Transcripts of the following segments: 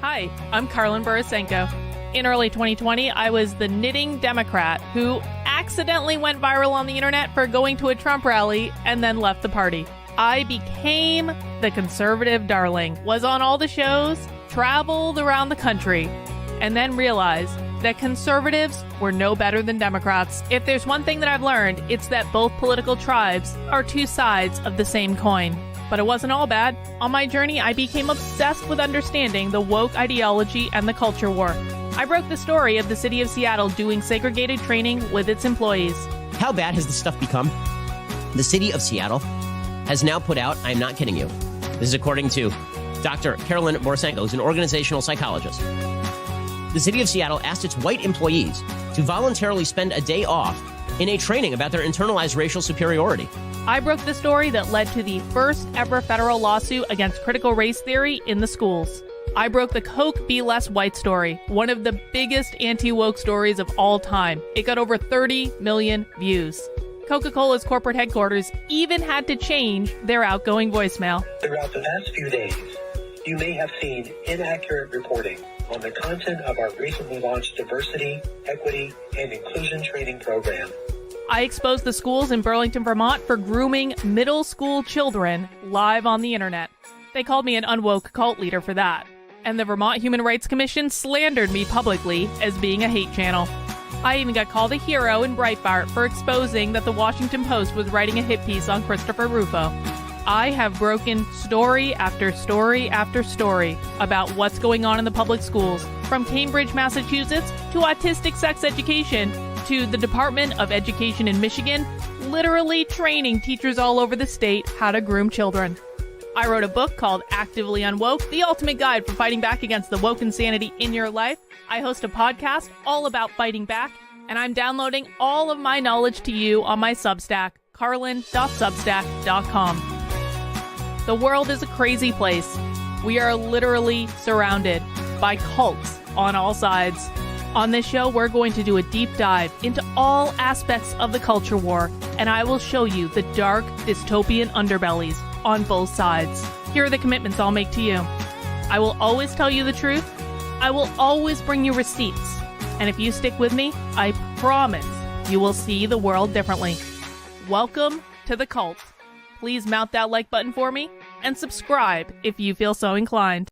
Hi, I'm Carlin Borisenko. In early 2020, I was the knitting Democrat who accidentally went viral on the internet for going to a Trump rally and then left the party. I became the conservative darling, was on all the shows, traveled around the country, and then realized that conservatives were no better than Democrats. If there's one thing that I've learned, it's that both political tribes are two sides of the same coin. But it wasn't all bad. On my journey, I became obsessed with understanding the woke ideology and the culture war. I broke the story of the city of Seattle doing segregated training with its employees. How bad has this stuff become? The city of Seattle has now put out, I'm not kidding you, this is according to Dr. Carolyn Borisenko, who's an organizational psychologist. The city of Seattle asked its white employees to voluntarily spend a day off in a training about their internalized racial superiority. I broke the story that led to the first ever federal lawsuit against critical race theory in the schools. I broke the Coke Be Less White story, one of the biggest anti-woke stories of all time. It got over 30 million views. Coca-Cola's corporate headquarters even had to change their outgoing voicemail. Throughout the past few days, you may have seen inaccurate reporting on the content of our recently launched diversity, equity, and inclusion training program. I exposed the schools in Burlington, Vermont for grooming middle school children live on the internet. They called me an unwoke cult leader for that. And the Vermont Human Rights Commission slandered me publicly as being a hate channel. I even got called a hero in Breitbart for exposing that the Washington Post was writing a hit piece on Christopher Rufo. I have broken story after story after story about what's going on in the public schools, from Cambridge, Massachusetts, to autistic sex education, to the Department of Education in Michigan, literally training teachers all over the state how to groom children. I wrote a book called Actively Unwoke, the ultimate guide for fighting back against the woke insanity in your life. I host a podcast all about fighting back, and I'm downloading all of my knowledge to you on my Substack, carlin.substack.com. The world is a crazy place. We are literally surrounded by cults on all sides. On this show, we're going to do a deep dive into all aspects of the culture war, and I will show you the dark, dystopian underbellies on both sides. Here are the commitments I'll make to you. I will always tell you the truth. I will always bring you receipts. And if you stick with me, I promise you will see the world differently. Welcome to the cult. Please mount that like button for me and subscribe if you feel so inclined.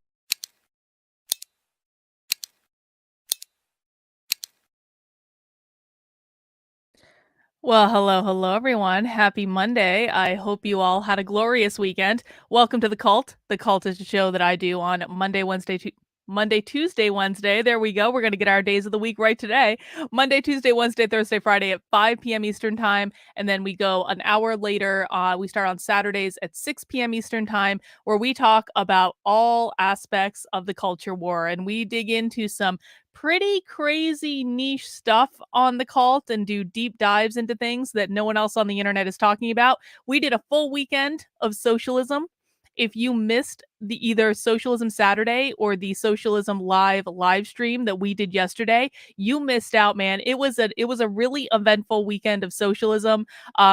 Well, hello, everyone. Happy Monday. I hope you all had a glorious weekend. Welcome to The Cult. The Cult is a show that I do on Monday, Tuesday, Wednesday. There we go. We're going to get our days of the week right today. Monday, Tuesday, Wednesday, Thursday, Friday at 5 p.m. Eastern Time. And then we go an hour later. We start on Saturdays at 6 p.m. Eastern Time, where we talk about all aspects of the culture war. And we dig into some pretty crazy niche stuff on the cult and do deep dives into things that no one else on the internet is talking about. We did a full weekend of socialism. If you missed the either Socialism Saturday or the Socialism live stream that we did yesterday, you missed out, man. It was a really eventful weekend of socialism,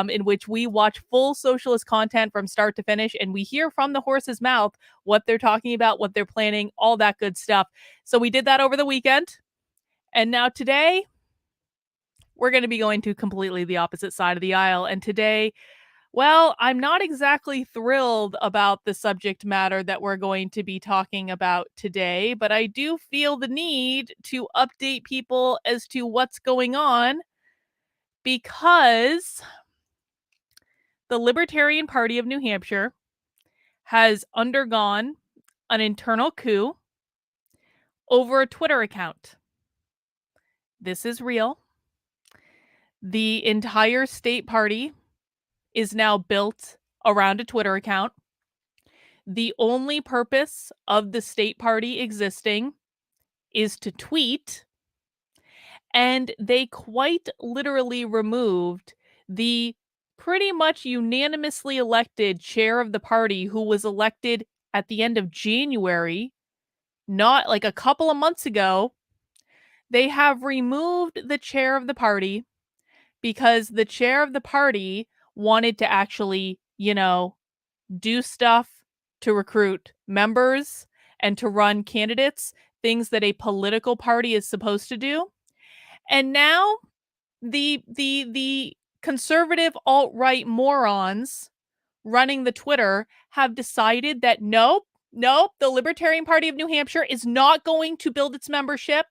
in which we watch full socialist content from start to finish, and we hear from the horse's mouth what they're talking about, what they're planning, all that good stuff. So we did that over the weekend, and now today we're going to be going to completely the opposite side of the aisle. And today, well, I'm not exactly thrilled about the subject matter that we're going to be talking about today, but I do feel the need to update people as to what's going on, because the Libertarian Party of New Hampshire has undergone an internal coup over a Twitter account. This is real. The entire state party is now built around a Twitter account. The only purpose of the state party existing is to tweet, and they quite literally removed the pretty much unanimously elected chair of the party, who was elected at the end of January, not like a couple of months ago. They have removed the chair of the party because the chair of the party wanted to actually, do stuff to recruit members and to run candidates things that a political party is supposed to do. And now the conservative alt-right morons running the Twitter have decided that nope, the Libertarian Party of New Hampshire is not going to build its membership,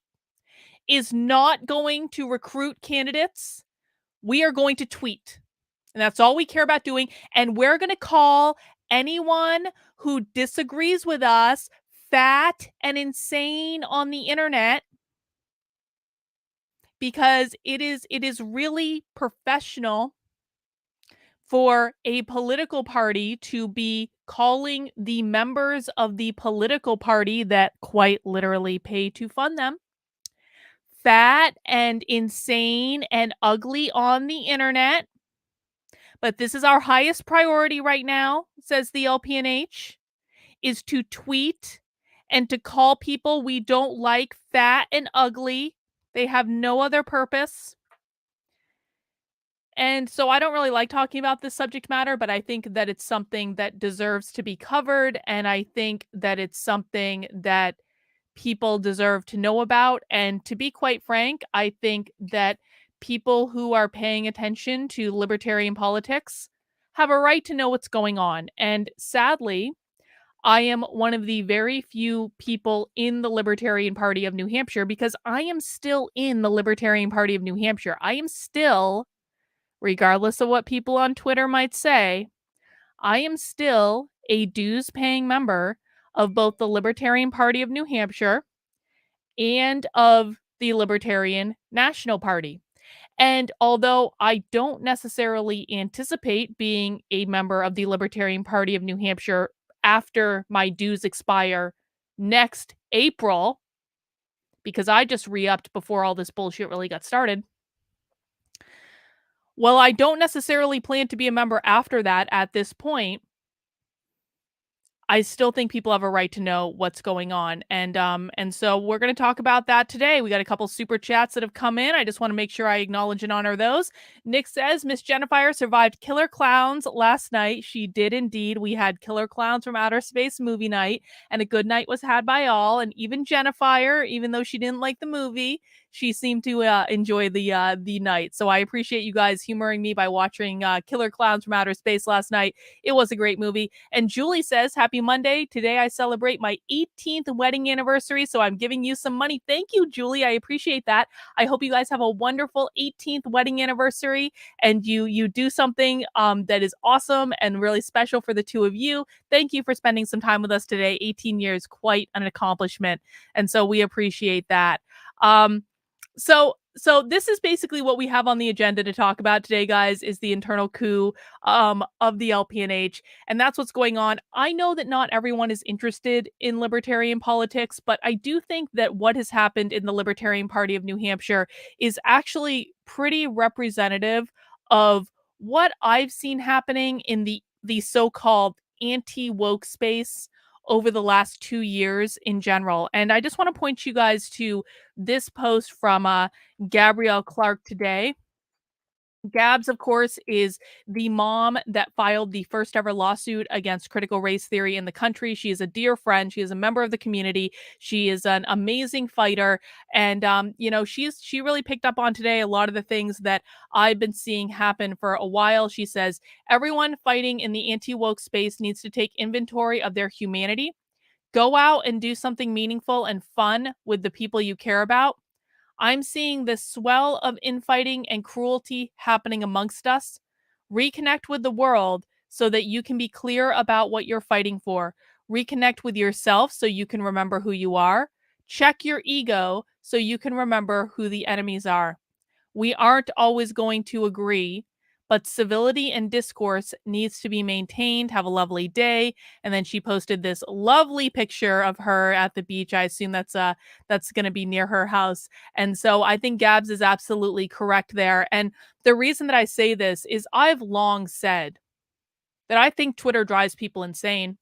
is not going to recruit candidates. We are going to tweet. And that's all we care about doing. And we're going to call anyone who disagrees with us fat and insane on the internet, because it is really professional for a political party to be calling the members of the political party that quite literally pay to fund them fat and insane and ugly on the internet. But this is our highest priority right now, says the LPNH, is to tweet and to call people we don't like fat and ugly. They have no other purpose. And so I don't really like talking about this subject matter, but I think that it's something that deserves to be covered. And I think that it's something that people deserve to know about. And to be quite frank, I think that people who are paying attention to libertarian politics have a right to know what's going on. And sadly, I am one of the very few people in the Libertarian Party of New Hampshire, because I am still in the Libertarian Party of New Hampshire. I am still, regardless of what people on Twitter might say, I am still a dues-paying member of both the Libertarian Party of New Hampshire and of the Libertarian National Party. And although I don't necessarily anticipate being a member of the Libertarian Party of New Hampshire after my dues expire next April, because I just re-upped before all this bullshit really got started, well, I don't necessarily plan to be a member after that at this point. I still think people have a right to know what's going on. And so we're going to talk about that today. We got a couple super chats that have come in. I just want to make sure I acknowledge and honor those. Nick says, Miss Jennifer survived Killer Clowns last night. She did indeed. We had Killer Clowns from Outer Space movie night, and a good night was had by all. And even Jennifer, even though she didn't like the movie, she seemed to enjoy the night. So I appreciate you guys humoring me by watching Killer Clowns from Outer Space last night. It was a great movie. And Julie says, happy Monday. Today I celebrate my 18th wedding anniversary, so I'm giving you some money. Thank you, Julie. I appreciate that. I hope you guys have a wonderful 18th wedding anniversary, and you do something that is awesome and really special for the two of you. Thank you for spending some time with us today. 18 years, quite an accomplishment. And so we appreciate that. So this is basically what we have on the agenda to talk about today, guys, is the internal coup of the LPNH. And that's what's going on. I know that not everyone is interested in libertarian politics, but I do think that what has happened in the Libertarian Party of New Hampshire is actually pretty representative of what I've seen happening in the so-called anti-woke space over the last 2 years in general. And I just want to point you guys to this post from Gabrielle Clark today. Gabs, of course, is the mom that filed the first ever lawsuit against critical race theory in the country. She is a dear friend. She is a member of the community. She is an amazing fighter. And, she really picked up on today a lot of the things that I've been seeing happen for a while. She says, everyone fighting in the anti-woke space needs to take inventory of their humanity. Go out and do something meaningful and fun with the people you care about. I'm seeing this swell of infighting and cruelty happening amongst us. Reconnect with the world so that you can be clear about what you're fighting for. Reconnect with yourself so you can remember who you are. Check your ego so you can remember who the enemies are. We aren't always going to agree, but civility and discourse needs to be maintained. Have a lovely day. And then she posted this lovely picture of her at the beach. I assume that's going to be near her house. And so I think Gabs is absolutely correct there. And the reason that I say this is I've long said that I think Twitter drives people insane.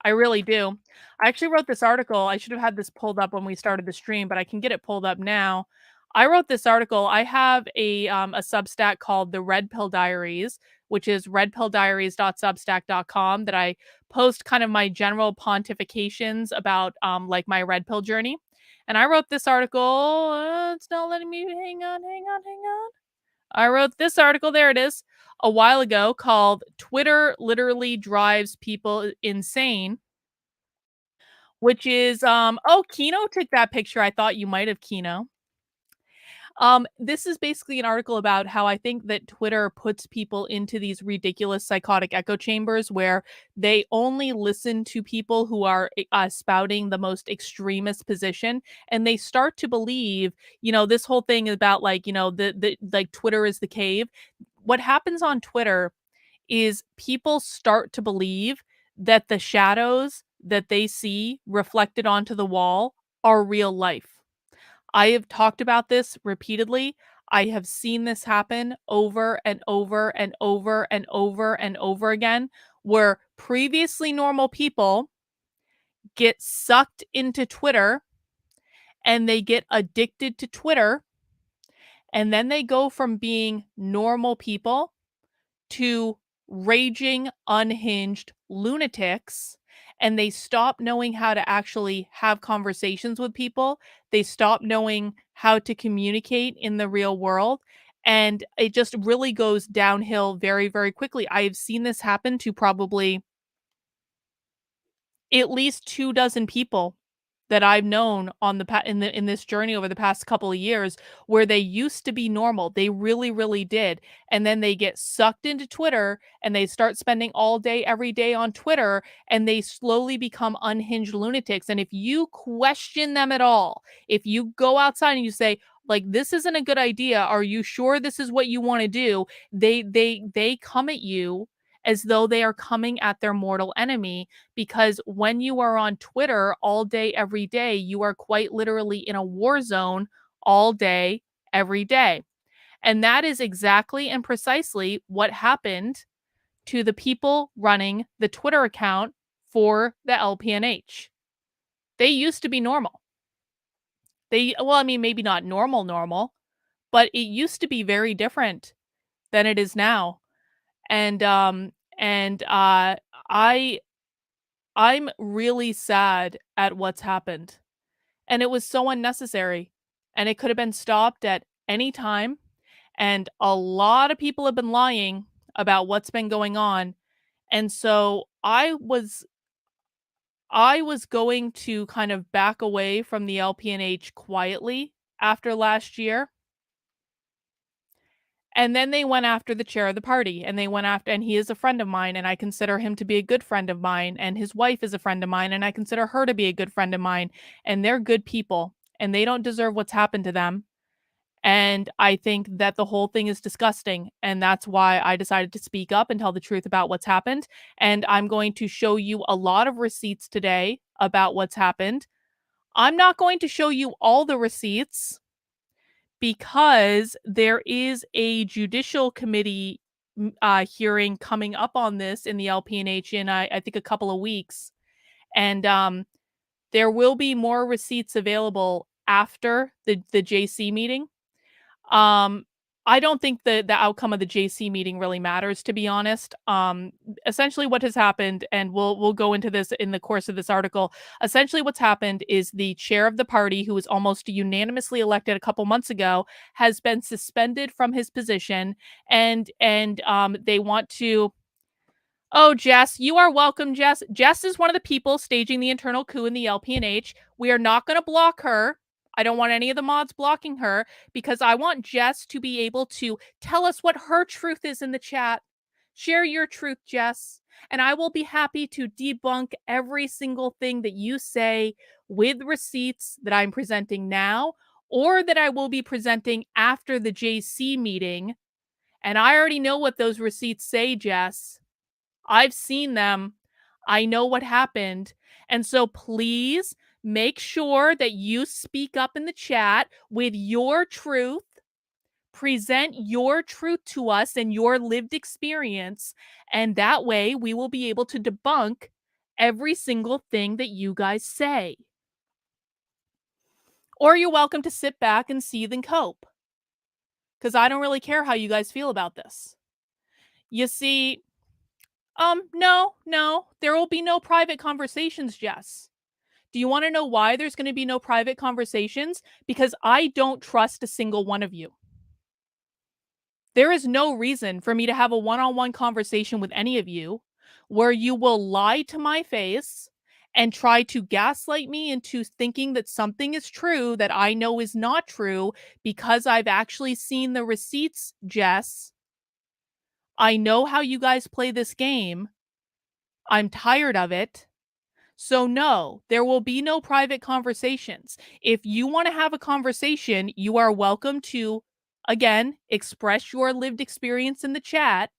I really do. I actually wrote this article. I should have had this pulled up when we started the stream, but I can get it pulled up now. I wrote this article. I have a Substack called the Red Pill Diaries, which is redpilldiaries.substack.com, that I post kind of my general pontifications about like my red pill journey. And I wrote this article. It's not letting me. Hang on. I wrote this article. There it is. A while ago, called "Twitter Literally Drives People Insane," which is oh, Kino took that picture. I thought you might have, Kino. This is basically an article about how I think that Twitter puts people into these ridiculous psychotic echo chambers where they only listen to people who are spouting the most extremist position, and they start to believe, this whole thing about like, the like Twitter is the cave. What happens on Twitter is people start to believe that the shadows that they see reflected onto the wall are real life. I have talked about this repeatedly. I have seen this happen over and over and over and over and over again, where previously normal people get sucked into Twitter and they get addicted to Twitter. And then they go from being normal people to raging, unhinged lunatics, and they stop knowing how to actually have conversations with people. They stop knowing how to communicate in the real world. And it just really goes downhill very, very quickly. I have seen this happen to probably at least 2 dozen people that I've known on the in this journey over the past couple of years, where they used to be normal. They really, really did. And then they get sucked into Twitter and they start spending all day, every day on Twitter, and they slowly become unhinged lunatics. And if you question them at all, if you go outside and you say, like, this isn't a good idea, are you sure this is what you want to do? They come at you as though they are coming at their mortal enemy, because when you are on Twitter all day, every day, you are quite literally in a war zone all day, every day. And that is exactly and precisely what happened to the people running the Twitter account for the LPNH. They used to be normal. Well, I mean, maybe not normal, but it used to be very different than it is now. And I'm really sad at what's happened. And it was so unnecessary. And it could have been stopped at any time. And a lot of people have been lying about what's been going on. And so I was going to kind of back away from the LPNH quietly after last year. And then they went after the chair of the party, and and he is a friend of mine, and I consider him to be a good friend of mine, and his wife is a friend of mine, and I consider her to be a good friend of mine, and they're good people, and they don't deserve what's happened to them. And I think that the whole thing is disgusting, and that's why I decided to speak up and tell the truth about what's happened. And I'm going to show you a lot of receipts today about what's happened. I'm not going to show you all the receipts because there is a judicial committee hearing coming up on this in the LPNH in, I think, a couple of weeks. And there will be more receipts available after the JC meeting. I don't think the outcome of the JC meeting really matters, to be honest. Essentially what has happened, and we'll go into this in the course of this article. Essentially what's happened is the chair of the party, who was almost unanimously elected a couple months ago, has been suspended from his position, and they want to. Oh, Jess, you are welcome, Jess. Jess is one of the people staging the internal coup in the LPNH. We are not going to block her. I don't want any of the mods blocking her, because I want Jess to be able to tell us what her truth is in the chat. Share your truth, Jess, and I will be happy to debunk every single thing that you say with receipts that I'm presenting now, or that I will be presenting after the JC meeting. And I already know what those receipts say, Jess. I've seen them. I know what happened. And so please make sure that you speak up in the chat with your truth. Present your truth to us and your lived experience. And that way we will be able to debunk every single thing that you guys say. Or you're welcome to sit back and seethe and cope, because I don't really care how you guys feel about this. You see, no, there will be no private conversations, Jess. Do you want to know why there's going to be no private conversations? Because I don't trust a single one of you. There is no reason for me to have a one-on-one conversation with any of you where you will lie to my face and try to gaslight me into thinking that something is true that I know is not true because I've actually seen the receipts, Jess. I know how you guys play this game. I'm tired of it. So no, there will be no private conversations. If you want to have a conversation, you are welcome to, again, express your lived experience in the chat,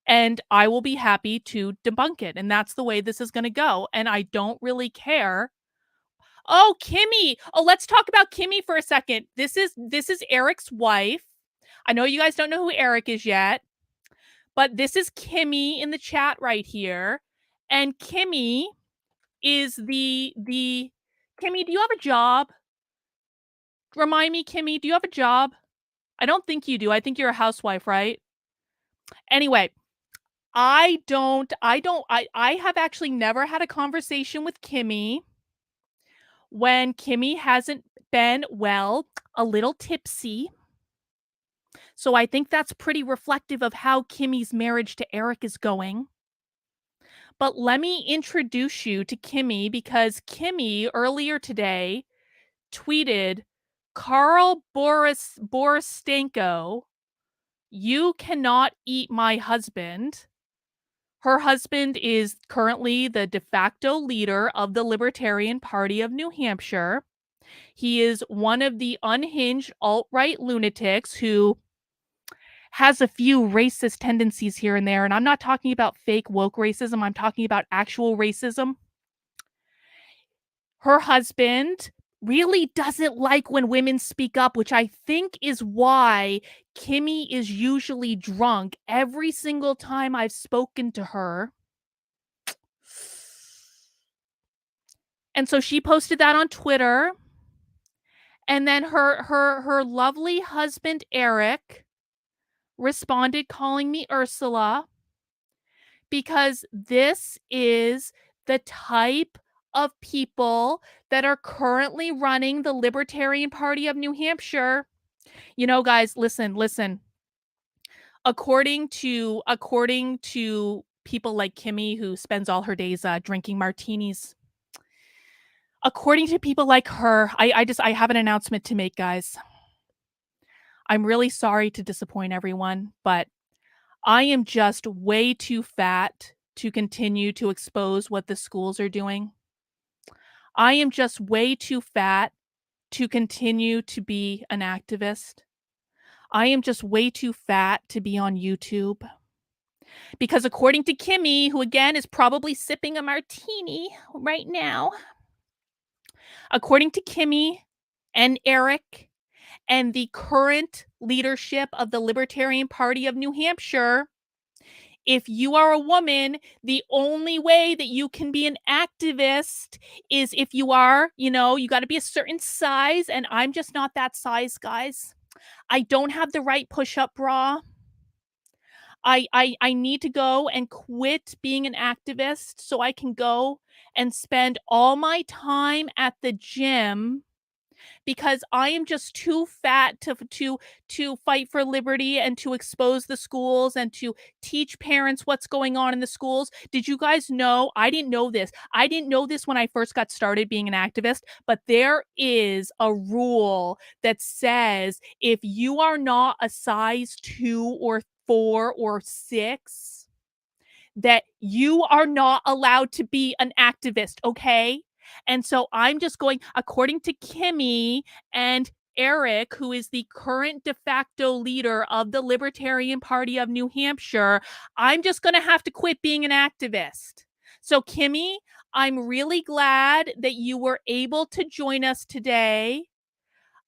and I will be happy to debunk it. And that's the way this is going to go. And I don't really care. Oh, Kimmy. Oh, let's talk about Kimmy for a second. This is Eric's wife. I know you guys don't know who Eric is yet, but this is Kimmy in the chat right here. And Kimmy is the Kimmy, do you have a job? Remind me, Kimmy, do you have a job? I don't think you do. I think you're a housewife, right? Anyway, I have actually never had a conversation with Kimmy when Kimmy hasn't been, well, a little tipsy. So I think that's pretty reflective of how Kimmy's marriage to Eric is going. But let me introduce you to Kimmy, because Kimmy earlier today tweeted, Carl Boristenko, you cannot eat my husband. Her husband is currently the de facto leader of the Libertarian Party of New Hampshire. He is one of the unhinged alt-right lunatics who has a few racist tendencies here and there. And I'm not talking about fake woke racism. I'm talking about actual racism. Her husband really doesn't like when women speak up, which I think is why Kimmy is usually drunk every single time I've spoken to her. And so she posted that on Twitter. And then her lovely husband, Eric, responded calling me Ursula, because this is the type of people that are currently running the Libertarian Party of New Hampshire. You know, guys, listen. According to people like Kimmy, who spends all her days drinking martinis, according to people like her, I have an announcement to make, guys. I'm really sorry to disappoint everyone, but I am just way too fat to continue to expose what the schools are doing. I am just way too fat to continue to be an activist. I am just way too fat to be on YouTube. Because according to Kimmy, who again is probably sipping a martini right now, according to Kimmy and Eric and the current leadership of the Libertarian Party of New Hampshire, if you are a woman, the only way that you can be an activist is if you are, you got to be a certain size. And I'm just not that size, guys. I don't have the right push-up bra. I need to go and quit being an activist so I can go and spend all my time at the gym, because I am just too fat to fight for liberty and to expose the schools and to teach parents what's going on in the schools. Did you guys know? I didn't know this. I didn't know this when I first got started being an activist, but there is a rule that says if you are not a size 2 or 4 or 6, that you are not allowed to be an activist, okay? And so I'm just going, according to Kimmy and Eric, who is the current de facto leader of the Libertarian Party of New Hampshire, I'm just going to have to quit being an activist. So Kimmy, I'm really glad that you were able to join us today.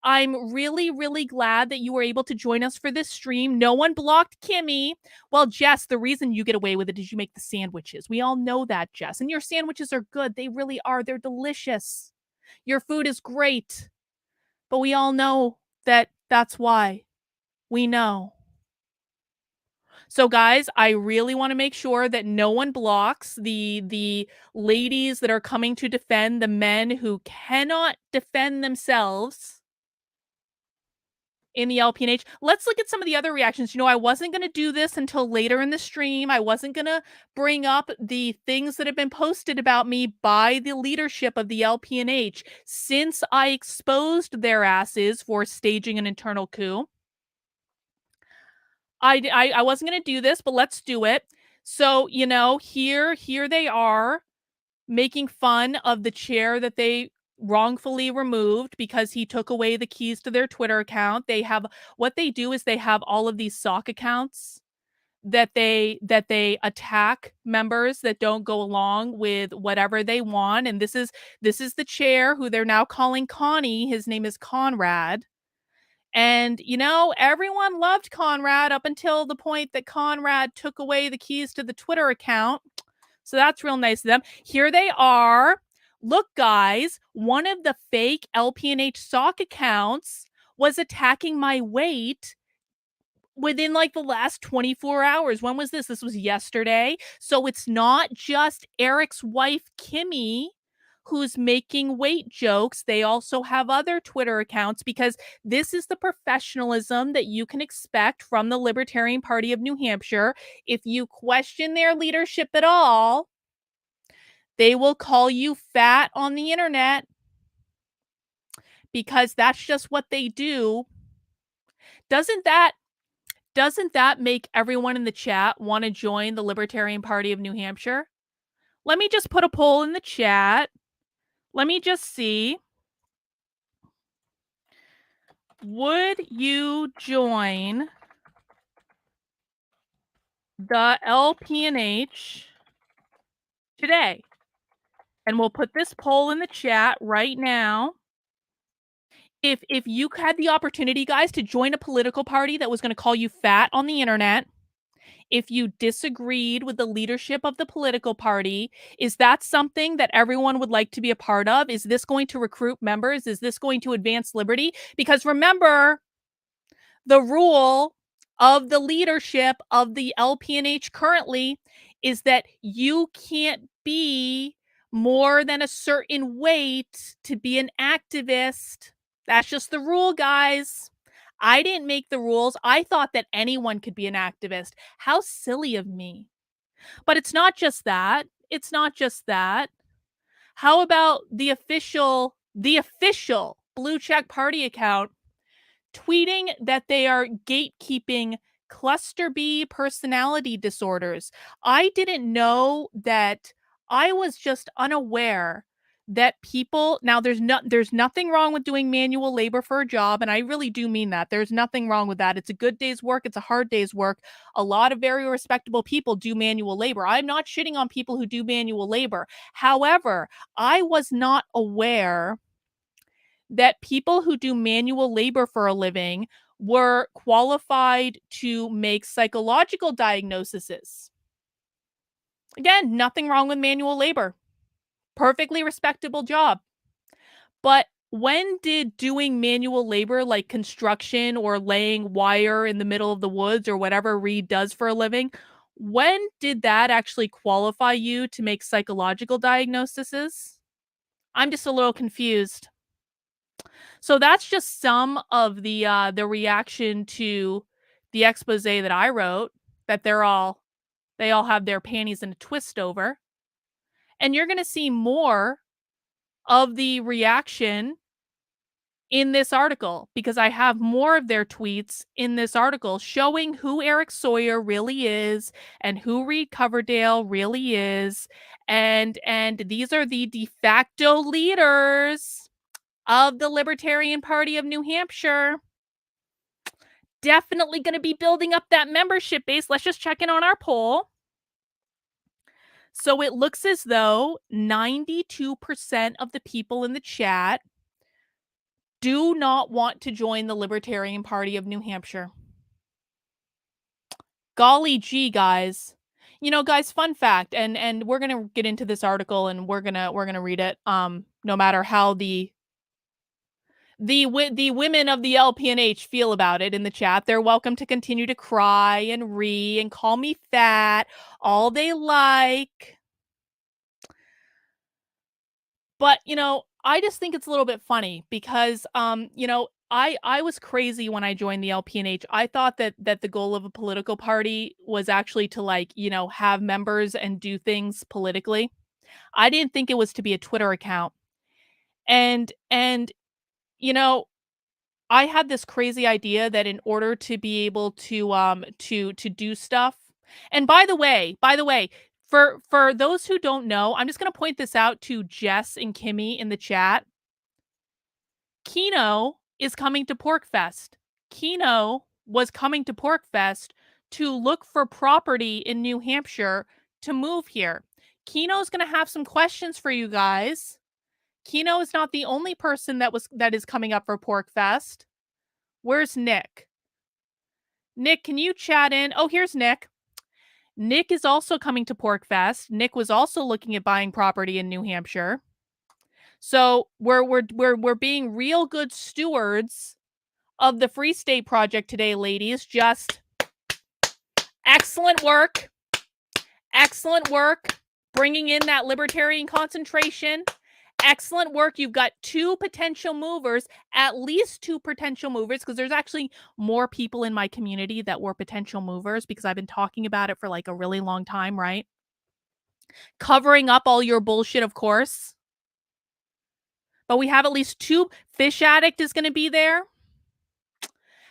I'm really, really glad that you were able to join us for this stream. No one blocked Kimmy. Well, Jess, the reason you get away with it is you make the sandwiches. We all know that, Jess. And your sandwiches are good. They really are. They're delicious. Your food is great. But we all know that that's why. We know. So guys, I really want to make sure that no one blocks the ladies that are coming to defend the men who cannot defend themselves in the LPNH. Let's look at some of the other reactions. I wasn't going to do this until later in the stream. I wasn't going to bring up the things that have been posted about me by the leadership of the LPNH since I exposed their asses for staging an internal coup. I wasn't going to do this, but let's do it. So, here they are making fun of the chair that they wrongfully removed because he took away the keys to their Twitter account. What they do is they have all of these sock accounts that they attack members that don't go along with whatever they want. And this is the chair who they're now calling Connie. His name is Conrad. And, everyone loved Conrad up until the point that Conrad took away the keys to the Twitter account. So that's real nice of them. Here they are. Look, guys, one of the fake LPNH sock accounts was attacking my weight within like the last 24 hours. When was this? This was yesterday. So it's not just Eric's wife, Kimmy, who's making weight jokes. They also have other Twitter accounts because this is the professionalism that you can expect from the Libertarian Party of New Hampshire. If you question their leadership at all, they will call you fat on the internet because that's just what they do. Doesn't that make everyone in the chat want to join the Libertarian Party of New Hampshire? Let me just put a poll in the chat. Let me just see. Would you join the LPNH today? And we'll put this poll in the chat right now. If you had the opportunity, guys, to join a political party that was going to call you fat on the internet, if you disagreed with the leadership of the political party, is that something that everyone would like to be a part of? Is this going to recruit members? Is this going to advance liberty? Because remember, the rule of the leadership of the LPNH currently is that you can't be more than a certain weight to be an activist. That's just the rule, guys. I didn't make the rules. I thought that anyone could be an activist. How silly of me. But it's not just that. It's not just that. How about the official Blue Check Party account tweeting that they are gatekeeping cluster B personality disorders? I didn't know that. I was just unaware that people, now there's nothing wrong with doing manual labor for a job, and I really do mean that. There's nothing wrong with that. It's a good day's work. It's a hard day's work. A lot of very respectable people do manual labor. I'm not shitting on people who do manual labor. However, I was not aware that people who do manual labor for a living were qualified to make psychological diagnoses. Again, nothing wrong with manual labor. Perfectly respectable job. But when did doing manual labor like construction or laying wire in the middle of the woods or whatever Reed does for a living, when did that actually qualify you to make psychological diagnoses? I'm just a little confused. So that's just some of the reaction to the expose that I wrote, that they all have their panties in a twist over. And you're going to see more of the reaction in this article because I have more of their tweets in this article showing who Eric Sawyer really is and who Reed Coverdale really is. And these are the de facto leaders of the Libertarian Party of New Hampshire. Definitely going to be building up that membership base. Let's just check in on our poll. So it looks as though 92% of the people in the chat do not want to join the Libertarian Party of New Hampshire. Golly gee, guys. Guys, fun fact, and we're going to get into this article and we're going to read it no matter how the the women of the LPNH feel about it in the chat. They're welcome to continue to cry and and call me fat all they like. But, I just think it's a little bit funny because, I was crazy when I joined the LPNH. I thought that the goal of a political party was actually to have members and do things politically. I didn't think it was to be a Twitter account. And you know, I had this crazy idea that in order to be able to do stuff. And by the way, for those who don't know, I'm just going to point this out to Jess and Kimmy in the chat. Kino is coming to PorkFest. Kino was coming to PorkFest to look for property in New Hampshire to move here. Kino's going to have some questions for you guys. Kino is not the only person that is coming up for PorkFest. Where's Nick? Nick, can you chat in? Oh, here's Nick. Nick is also coming to PorkFest. Nick was also looking at buying property in New Hampshire. So we're being real good stewards of the Free State Project today, ladies. Just excellent work. Excellent work. Bringing in that libertarian concentration. Excellent work. You've got two potential movers, at least two potential movers, because there's actually more people in my community that were potential movers because I've been talking about it for like a really long time, right? Covering up all your bullshit, of course. But we have at least two. Fish Addict is going to be there.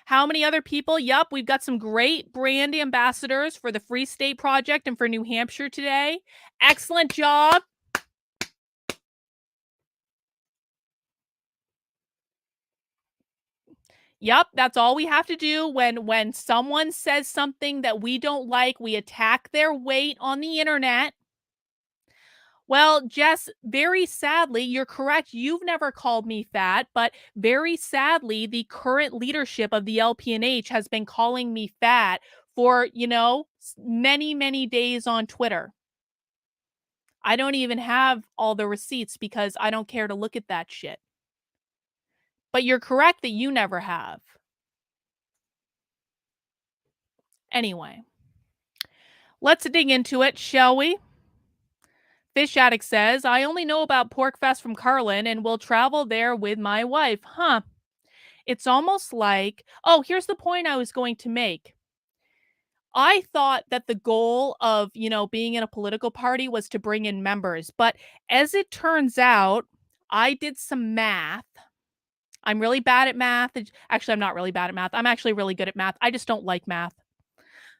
How many other people? Yup, we've got some great brand ambassadors for the Free State Project and for New Hampshire today. Excellent job. Yep, that's all we have to do when someone says something that we don't like, we attack their weight on the internet. Well, Jess, very sadly, you're correct. You've never called me fat, but very sadly, the current leadership of the LPNH has been calling me fat for, many, many days on Twitter. I don't even have all the receipts because I don't care to look at that shit. But you're correct that you never have. Anyway, let's dig into it, shall we? Fish Addict says, I only know about PorkFest from Carlin and will travel there with my wife. Huh. It's almost like, oh, here's the point I was going to make. I thought that the goal of, being in a political party was to bring in members. But as it turns out, I did some math. I'm really bad at math. Actually, I'm not really bad at math. I'm actually really good at math. I just don't like math.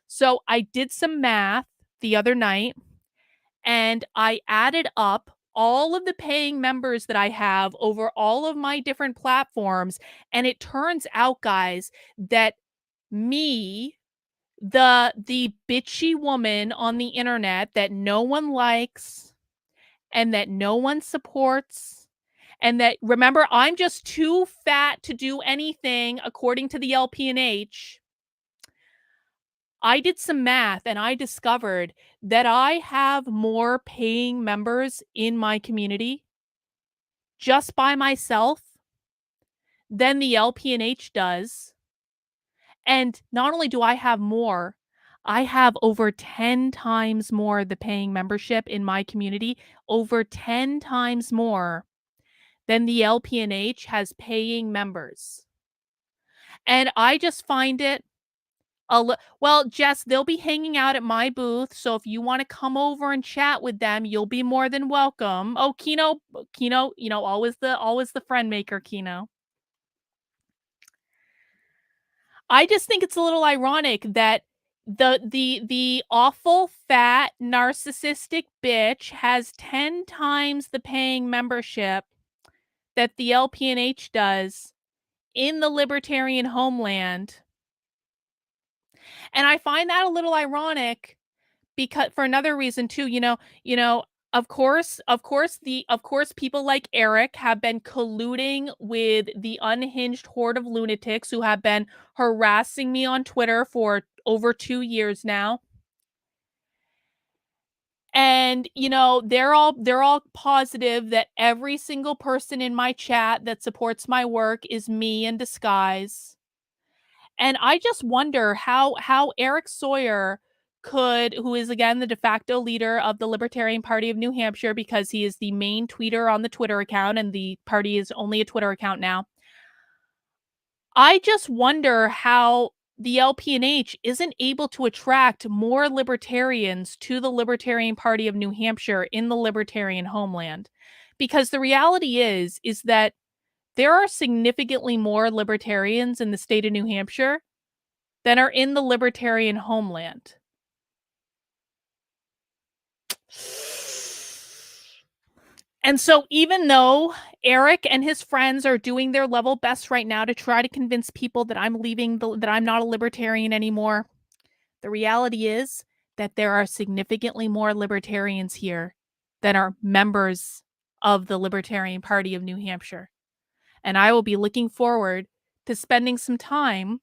So I did some math the other night and I added up all of the paying members that I have over all of my different platforms. And it turns out, guys, that me, the bitchy woman on the internet that no one likes and that no one supports, and that, remember, I'm just too fat to do anything according to the LPNH. I did some math and I discovered that I have more paying members in my community just by myself than the LPNH does. And not only do I have more, I have over 10 times more the paying membership in my community, over 10 times more than the LPNH has paying members. And I just find it well, Jess, they'll be hanging out at my booth, so if you want to come over and chat with them, you'll be more than welcome. Oh, Kino, always the friend maker, Kino. I just think it's a little ironic that the awful fat narcissistic bitch has 10 times the paying membership that the LPNH does in the libertarian homeland. And I find that a little ironic because for another reason too, of course people like Eric have been colluding with the unhinged horde of lunatics who have been harassing me on Twitter for over 2 years now. And, you know, they're all positive that every single person in my chat that supports my work is me in disguise. And I just wonder how Eric Sawyer could, who is again the de facto leader of the Libertarian Party of New Hampshire, because he is the main tweeter on the Twitter account and the party is only a Twitter account now. I just wonder how the LPNH isn't able to attract more libertarians to the Libertarian Party of New Hampshire in the libertarian homeland. Because the reality is that there are significantly more libertarians in the state of New Hampshire than are in the libertarian homeland. And so even though Eric and his friends are doing their level best right now to try to convince people that I'm that I'm not a libertarian anymore, the reality is that there are significantly more libertarians here than are members of the Libertarian Party of New Hampshire. And I will be looking forward to spending some time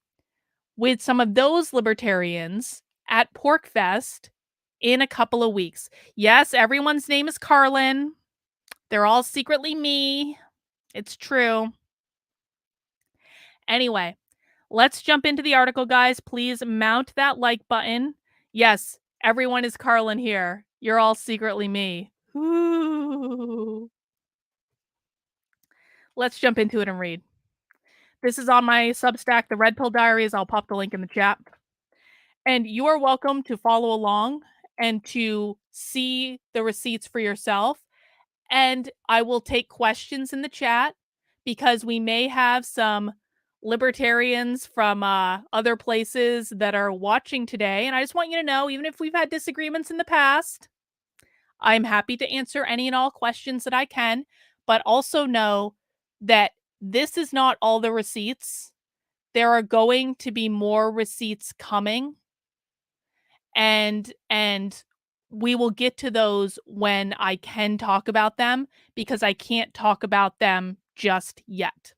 with some of those libertarians at PorkFest in a couple of weeks. Yes, everyone's name is Carlin. They're all secretly me. It's true. Anyway, let's jump into the article, guys. Please mount that like button. Yes, everyone is Carlin here. You're all secretly me. Ooh. Let's jump into it and read. This is on my Substack, the Red Pill Diaries. I'll pop the link in the chat. And you are welcome to follow along and to see the receipts for yourself. And I will take questions in the chat because we may have some libertarians from other places that are watching today. And I just want you to know, even if we've had disagreements in the past, I'm happy to answer any and all questions that I can, but also know that this is not all the receipts. There are going to be more receipts coming, and we will get to those when I can talk about them, because I can't talk about them just yet.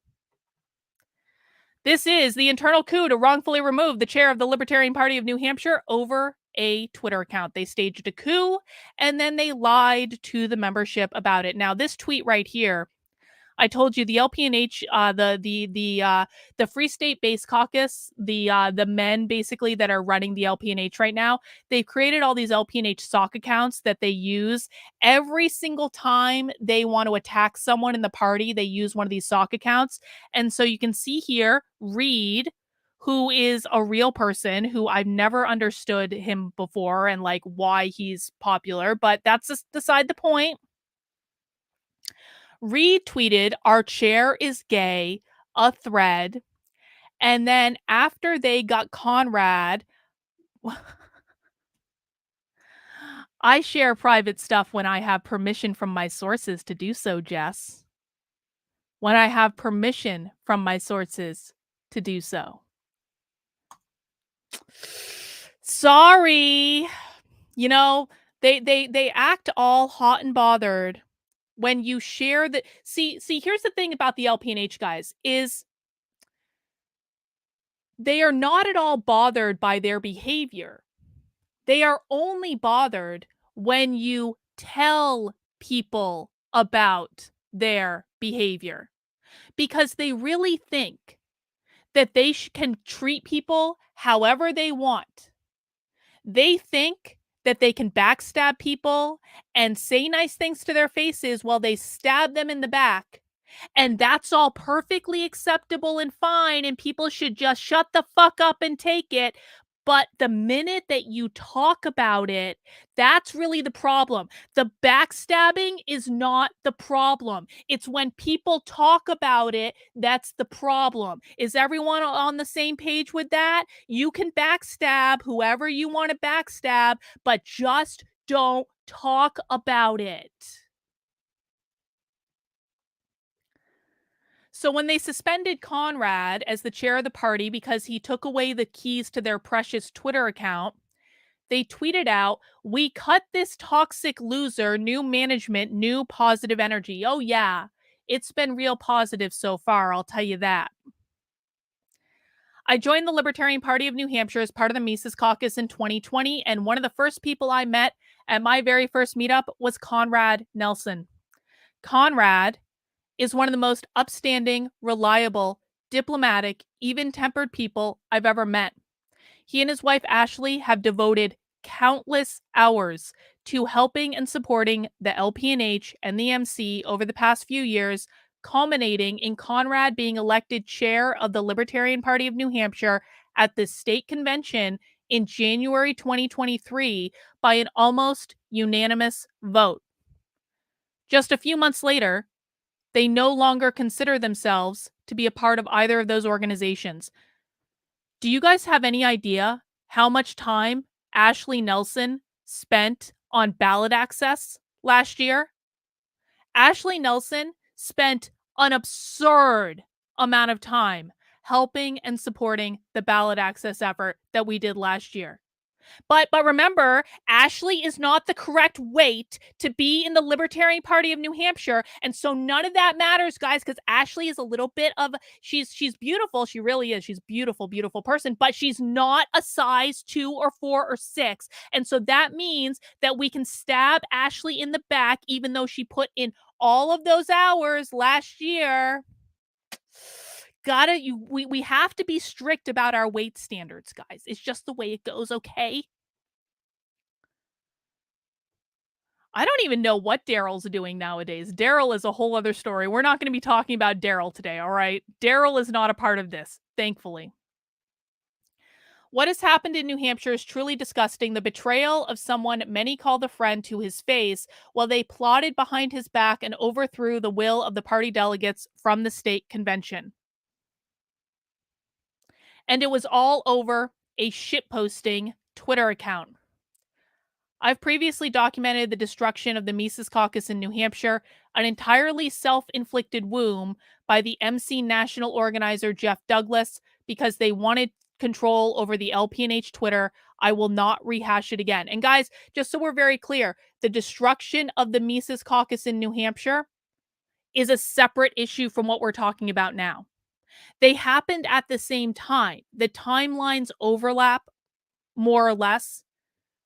This is the internal coup to wrongfully remove the chair of the Libertarian Party of New Hampshire over a Twitter account. They staged a coup and then they lied to the membership about it. Now, this tweet right here, I told you the LPNH, the Free State Base Caucus, the men basically that are running the LPNH right now, they've created all these LPNH sock accounts that they use every single time they want to attack someone in the party. They use one of these sock accounts, and so you can see here, Reed, who is a real person who I've never understood him before and like why he's popular, but that's just beside the point. Retweeted "Our chair is gay," a thread, and then after they got Conrad, I share private stuff when I have permission from my sources to do so, Jess. When I have permission from my sources to do so. Sorry. You know, they act all hot and bothered when you share the see, here's the thing about the LPNH guys is they are not at all bothered by their behavior. They are only bothered when you tell people about their behavior, because they really think that they can treat people however they want. They think that they can backstab people and say nice things to their faces while they stab them in the back. And that's all perfectly acceptable and fine, and people should just shut the fuck up and take it. But the minute that you talk about it, that's really the problem. The backstabbing is not the problem. It's when people talk about it that's the problem. Is everyone on the same page with that? You can backstab whoever you want to backstab, but just don't talk about it. So when they suspended Conrad as the chair of the party because he took away the keys to their precious Twitter account, they tweeted out, "We cut this toxic loser, new management, new positive energy." Oh yeah, it's been real positive so far, I'll tell you that. I joined the Libertarian Party of New Hampshire as part of the Mises Caucus in 2020, and one of the first people I met And my very first meetup was Conrad Nelson. Conrad is one of the most upstanding, reliable, diplomatic, even-tempered people I've ever met. He and his wife Ashley have devoted countless hours to helping and supporting the LPNH and the MC over the past few years, culminating in Conrad being elected chair of the Libertarian Party of New Hampshire at the state convention in January 2023 by an almost unanimous vote. Just a few months later, they no longer consider themselves to be a part of either of those organizations. Do you guys have any idea how much time Ashley Nelson spent on ballot access last year? Ashley Nelson spent an absurd amount of time helping and supporting the ballot access effort that we did last year. But remember, Ashley is not the correct weight to be in the Libertarian Party of New Hampshire, and so none of that matters, guys, because Ashley is a little bit of she's beautiful, she really is. She's a beautiful, beautiful person, but she's not a size 2 or 4 or 6. And so that means that we can stab Ashley in the back, even though she put in all of those hours last year. We have to be strict about our weight standards, guys. It's just the way it goes, okay? I don't even know what Daryl's doing nowadays. Daryl is a whole other story. We're not going to be talking about Daryl today, all right? Daryl is not a part of this, thankfully. What has happened in New Hampshire is truly disgusting. The betrayal of someone many called a friend to his face while they plotted behind his back and overthrew the will of the party delegates from the state convention. And it was all over a shitposting Twitter account. I've previously documented the destruction of the Mises Caucus in New Hampshire, an entirely self-inflicted wound by the MC national organizer Jeff Douglas because they wanted control over the LPNH Twitter. I will not rehash it again. And guys, just so we're very clear, the destruction of the Mises Caucus in New Hampshire is a separate issue from what we're talking about now. They happened at the same time. The timelines overlap more or less,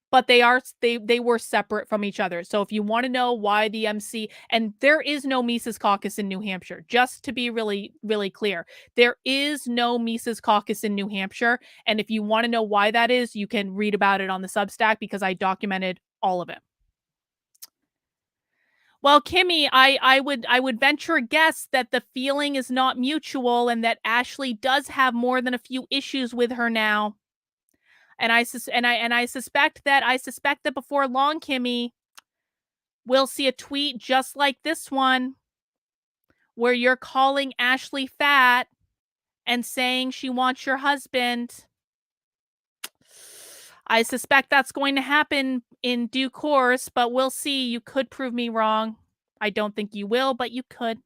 but they were separate from each other. So if you want to know why the MC, and there is no Mises Caucus in New Hampshire, just to be really, really clear, there is no Mises Caucus in New Hampshire. And if you want to know why that is, you can read about it on the Substack because I documented all of it. Well, Kimmy, I would venture a guess that the feeling is not mutual and that Ashley does have more than a few issues with her now. And I suspect that before long, Kimmy, we'll see a tweet just like this one where you're calling Ashley fat and saying she wants your husband. I suspect that's going to happen in due course, but we'll see. You could prove me wrong. I don't think you will, but you could.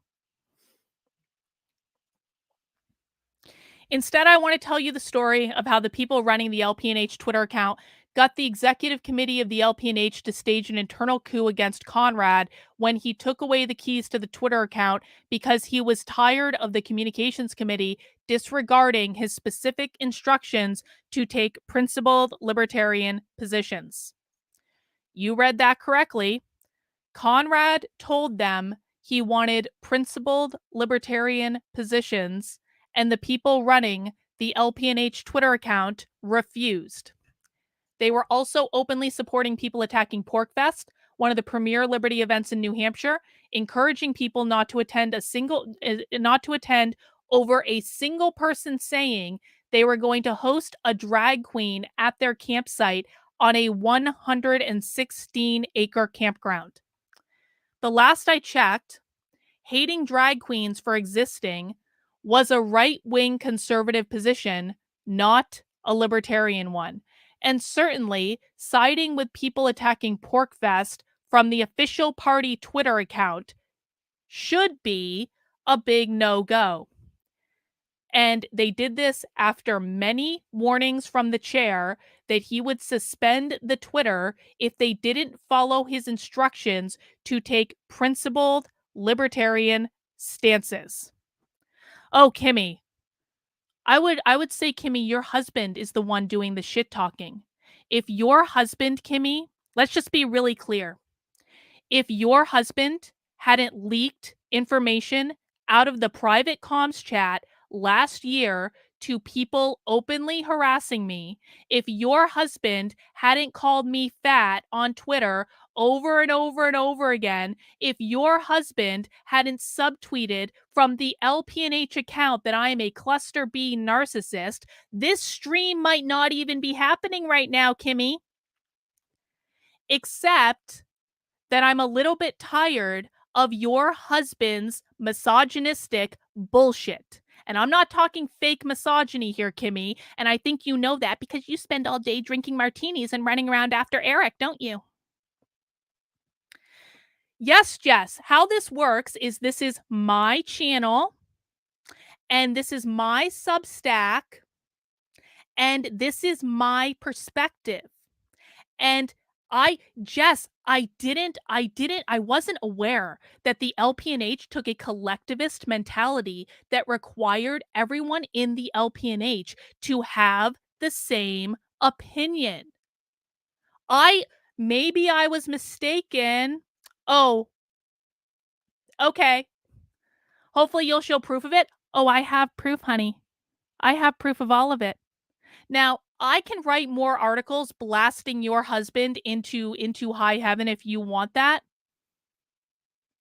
Instead, I want to tell you the story of how the people running the LPNH Twitter account got the executive committee of the LPNH to stage an internal coup against Conrad when he took away the keys to the Twitter account because he was tired of the communications committee disregarding his specific instructions to take principled libertarian positions. You read that correctly. Conrad told them he wanted principled libertarian positions, and the people running the LPNH Twitter account refused. They were also openly supporting people attacking PorkFest, one of the premier liberty events in New Hampshire, encouraging people not to attend over a single person saying they were going to host a drag queen at their campsite on a 116-acre campground. The last I checked, hating drag queens for existing was a right-wing conservative position, not a libertarian one. And certainly, siding with people attacking PorkFest from the official party Twitter account should be a big no-go. And they did this after many warnings from the chair that he would suspend the Twitter if they didn't follow his instructions to take principled libertarian stances. Oh, Kimmy. I would say, Kimmy, your husband is the one doing the shit talking. If your husband, Kimmy, Let's just be really clear. If your husband hadn't leaked information out of the private comms chat last year to people openly harassing me, if your husband hadn't called me fat on Twitter over and over and over again, if your husband hadn't subtweeted from the LPNH account that I am a cluster B narcissist, this stream might not even be happening right now, Kimmy. Except that I'm a little bit tired of your husband's misogynistic bullshit. And I'm not talking fake misogyny here, Kimmy. And I think you know that because you spend all day drinking martinis and running around after Eric, don't you? Yes, Jess. How this works is this is my channel and this is my Substack and this is my perspective. And I wasn't aware that the LPNH took a collectivist mentality that required everyone in the LPNH to have the same opinion. Maybe I was mistaken. Oh, okay. Hopefully you'll show proof of it. Oh, I have proof, honey. I have proof of all of it. Now, I can write more articles blasting your husband into high heaven if you want that.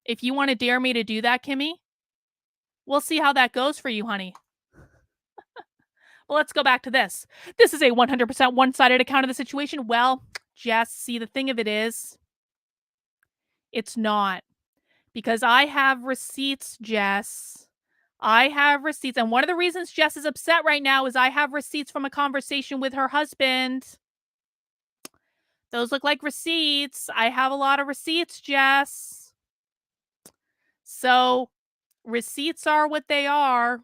If you want to dare me to do that, Kimmy, we'll see how that goes for you, honey. Well, let's go back to this. This is a 100% one-sided account of the situation. Well, Jess, see, the thing of it is, it's not. Because I have receipts, Jess. I have receipts. And one of the reasons Jess is upset right now is I have receipts from a conversation with her husband. Those look like receipts. I have a lot of receipts, Jess. So, receipts are what they are.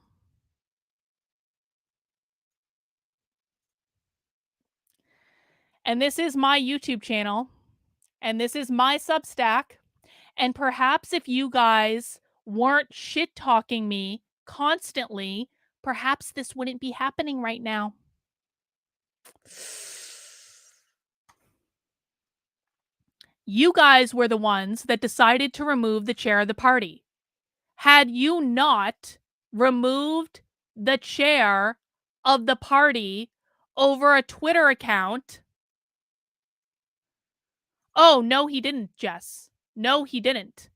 And this is my YouTube channel. And this is my Substack. And perhaps if you guys weren't shit-talking me constantly, perhaps this wouldn't be happening right now. You guys were the ones that decided to remove the chair of the party. Had you not removed the chair of the party over a Twitter account... Oh, no, he didn't, Jess. No, he didn't.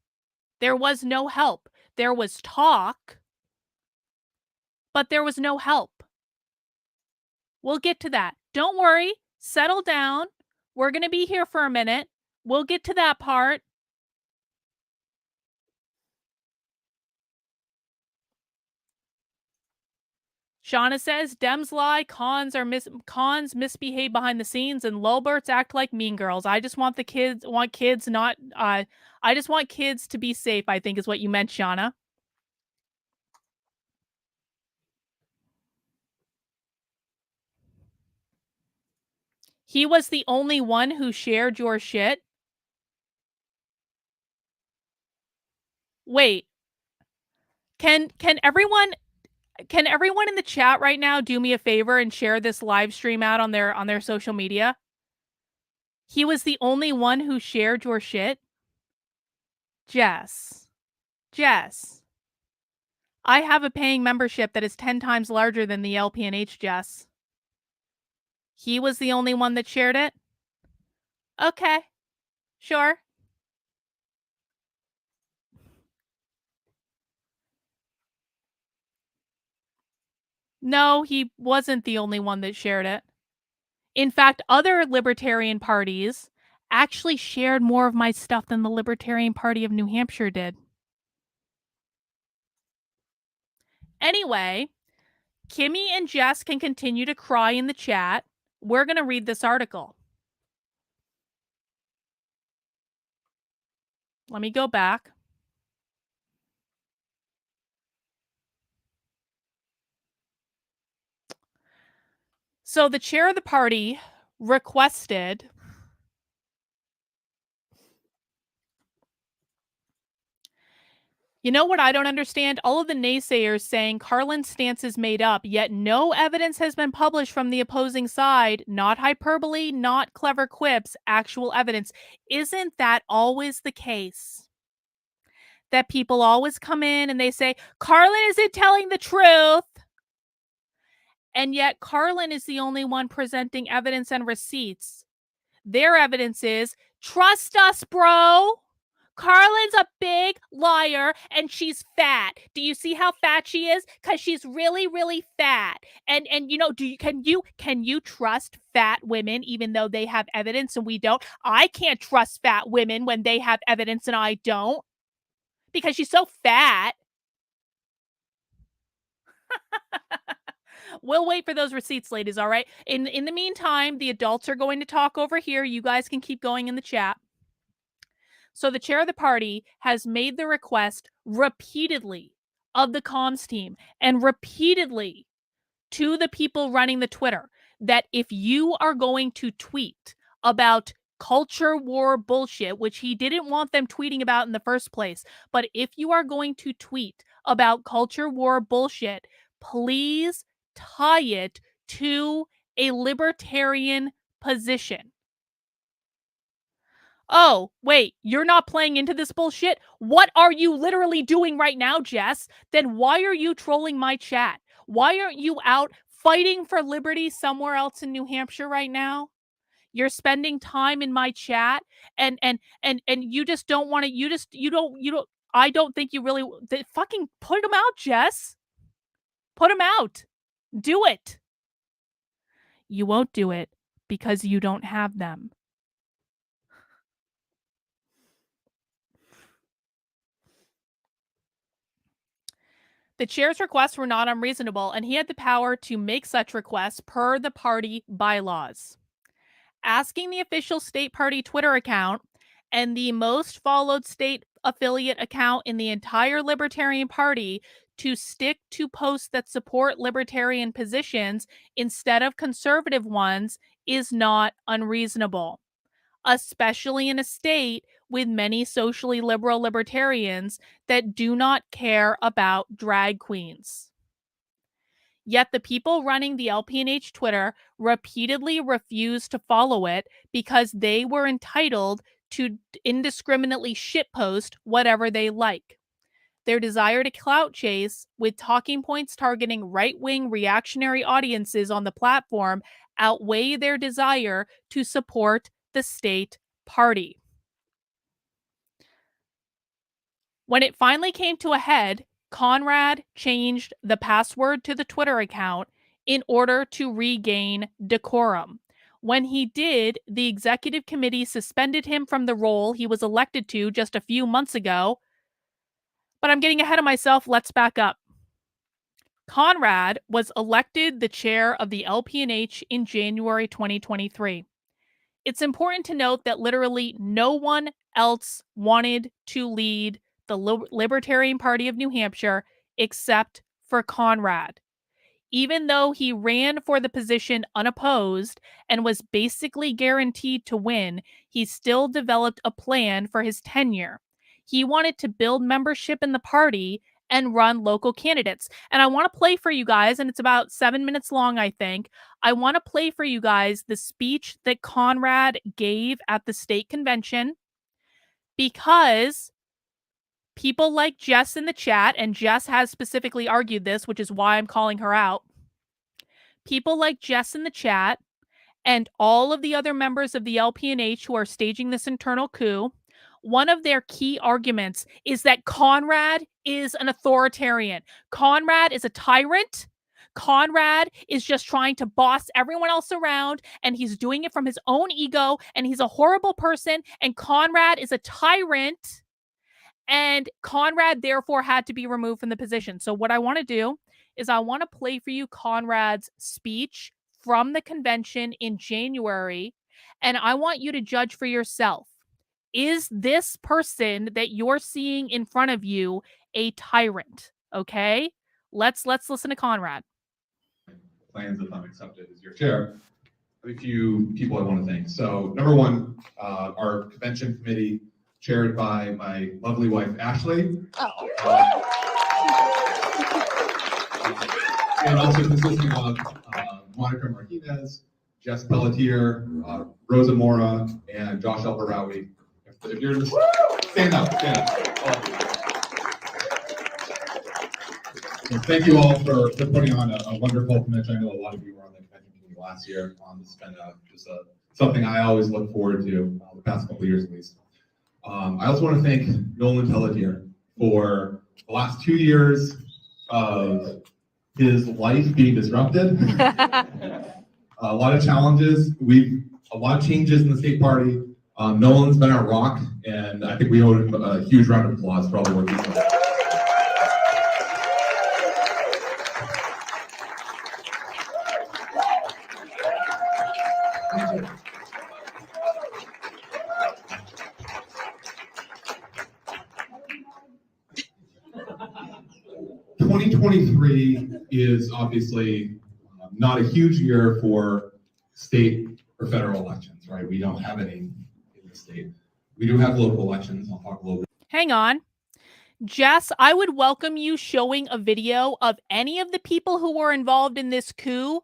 There was no help. There was talk, but there was no help. We'll get to that. Don't worry. Settle down. We're going to be here for a minute. We'll get to that part. Shauna says, Dems lie, cons misbehave behind the scenes, and lowberts act like mean girls. I just want kids to be safe, I think is what you meant, Shauna. He was the only one who shared your shit? Wait. Can everyone in the chat right now do me a favor and share this live stream out on their social media? He was the only one who shared your shit? Jess. I have a paying membership that is 10 times larger than the LPNH, Jess. He was the only one that shared it? Okay. Sure. No, he wasn't the only one that shared it. In fact, other libertarian parties actually shared more of my stuff than the Libertarian Party of New Hampshire did. Anyway, Kimmy and Jess can continue to cry in the chat. We're going to read this article. Let me go back. So the chair of the party requested You know what I don't understand? All of the naysayers saying Carlin's stance is made up, yet no evidence has been published from the opposing side. Not hyperbole, not clever quips, actual evidence. Isn't that always the case? That people always come in and they say, Carlin isn't telling the truth. And yet Carlin is the only one presenting evidence and receipts. Their evidence is, trust us, bro. Carlin's a big liar and she's fat. Do you see how fat she is? Because she's really, really fat. And you know, can you trust fat women even though they have evidence and we don't? I can't trust fat women when they have evidence and I don't. Because she's so fat. We'll wait for those receipts, ladies, all right? In the meantime, the adults are going to talk over here. You guys can keep going in the chat. So the chair of the party has made the request repeatedly of the comms team and repeatedly to the people running the Twitter that if you are going to tweet about culture war bullshit, which he didn't want them tweeting about in the first place, but if you are going to tweet about culture war bullshit, please tie it to a libertarian position. Oh, wait, you're not playing into this bullshit? What are you literally doing right now, Jess? Then why are you trolling my chat? Why aren't you out fighting for liberty somewhere else in New Hampshire right now? You're spending time in my chat and you just don't want to, you don't, I don't think you really, fucking put them out, Jess. Put them out. Do it. You won't do it because you don't have them. The chair's requests were not unreasonable, and he had the power to make such requests per the party bylaws. Asking the official state party Twitter account and the most followed state affiliate account in the entire Libertarian Party to stick to posts that support libertarian positions instead of conservative ones is not unreasonable, especially in a state with many socially liberal libertarians that do not care about drag queens. Yet the people running the LPNH Twitter repeatedly refused to follow it because they were entitled to indiscriminately shitpost whatever they like. Their desire to clout chase with talking points targeting right-wing reactionary audiences on the platform outweigh their desire to support the state party. When it finally came to a head, Conrad changed the password to the Twitter account in order to regain decorum. When he did, the executive committee suspended him from the role he was elected to just a few months ago. But I'm getting ahead of myself. Let's back up. Conrad was elected the chair of the LPNH in January 2023. It's important to note that literally no one else wanted to lead the Libertarian Party of New Hampshire except for Conrad. Even though he ran for the position unopposed and was basically guaranteed to win, he still developed a plan for his tenure. He wanted to build membership in the party and run local candidates. And I want to play for you guys, and it's about 7 minutes long, I think. I want to play for you guys the speech that Conrad gave at the state convention, because people like Jess in the chat, and Jess has specifically argued this, which is why I'm calling her out. People like Jess in the chat and all of the other members of the LPNH who are staging this internal coup, one of their key arguments is that Conrad is an authoritarian. Conrad is a tyrant. Conrad is just trying to boss everyone else around, and he's doing it from his own ego, and he's a horrible person, and Conrad is a tyrant, and Conrad therefore had to be removed from the position. So what I want to do is I want to play for you Conrad's speech from the convention in January, and I want you to judge for yourself. Is this person that you're seeing in front of you a tyrant? Okay, let's listen to Conrad. Plans if I'm accepted as your chair. A few people I want to thank. So number one, our convention committee, chaired by my lovely wife, Ashley. And also consisting of Monica Martinez, Jess Pelletier, Rosa Mora, and Josh Elbarawi. If you're just stand up, stand up. Well, thank you all for putting on a wonderful convention. I know a lot of you were on the convention committee last year. It's been something I always look forward to the past couple of years at least. I also want to thank Nolan Pelletier for the last 2 years of his life being disrupted. A lot of challenges. A lot of changes in the state party. Nolan's been our rock, and I think we owe him a huge round of applause for all the work he's done. Thank you. 2023 is obviously not a huge year for state or federal elections, right? We don't have any in the state. We do have local elections. I'll talk a little bit. Hang on. Jess, I would welcome you showing a video of any of the people who were involved in this coup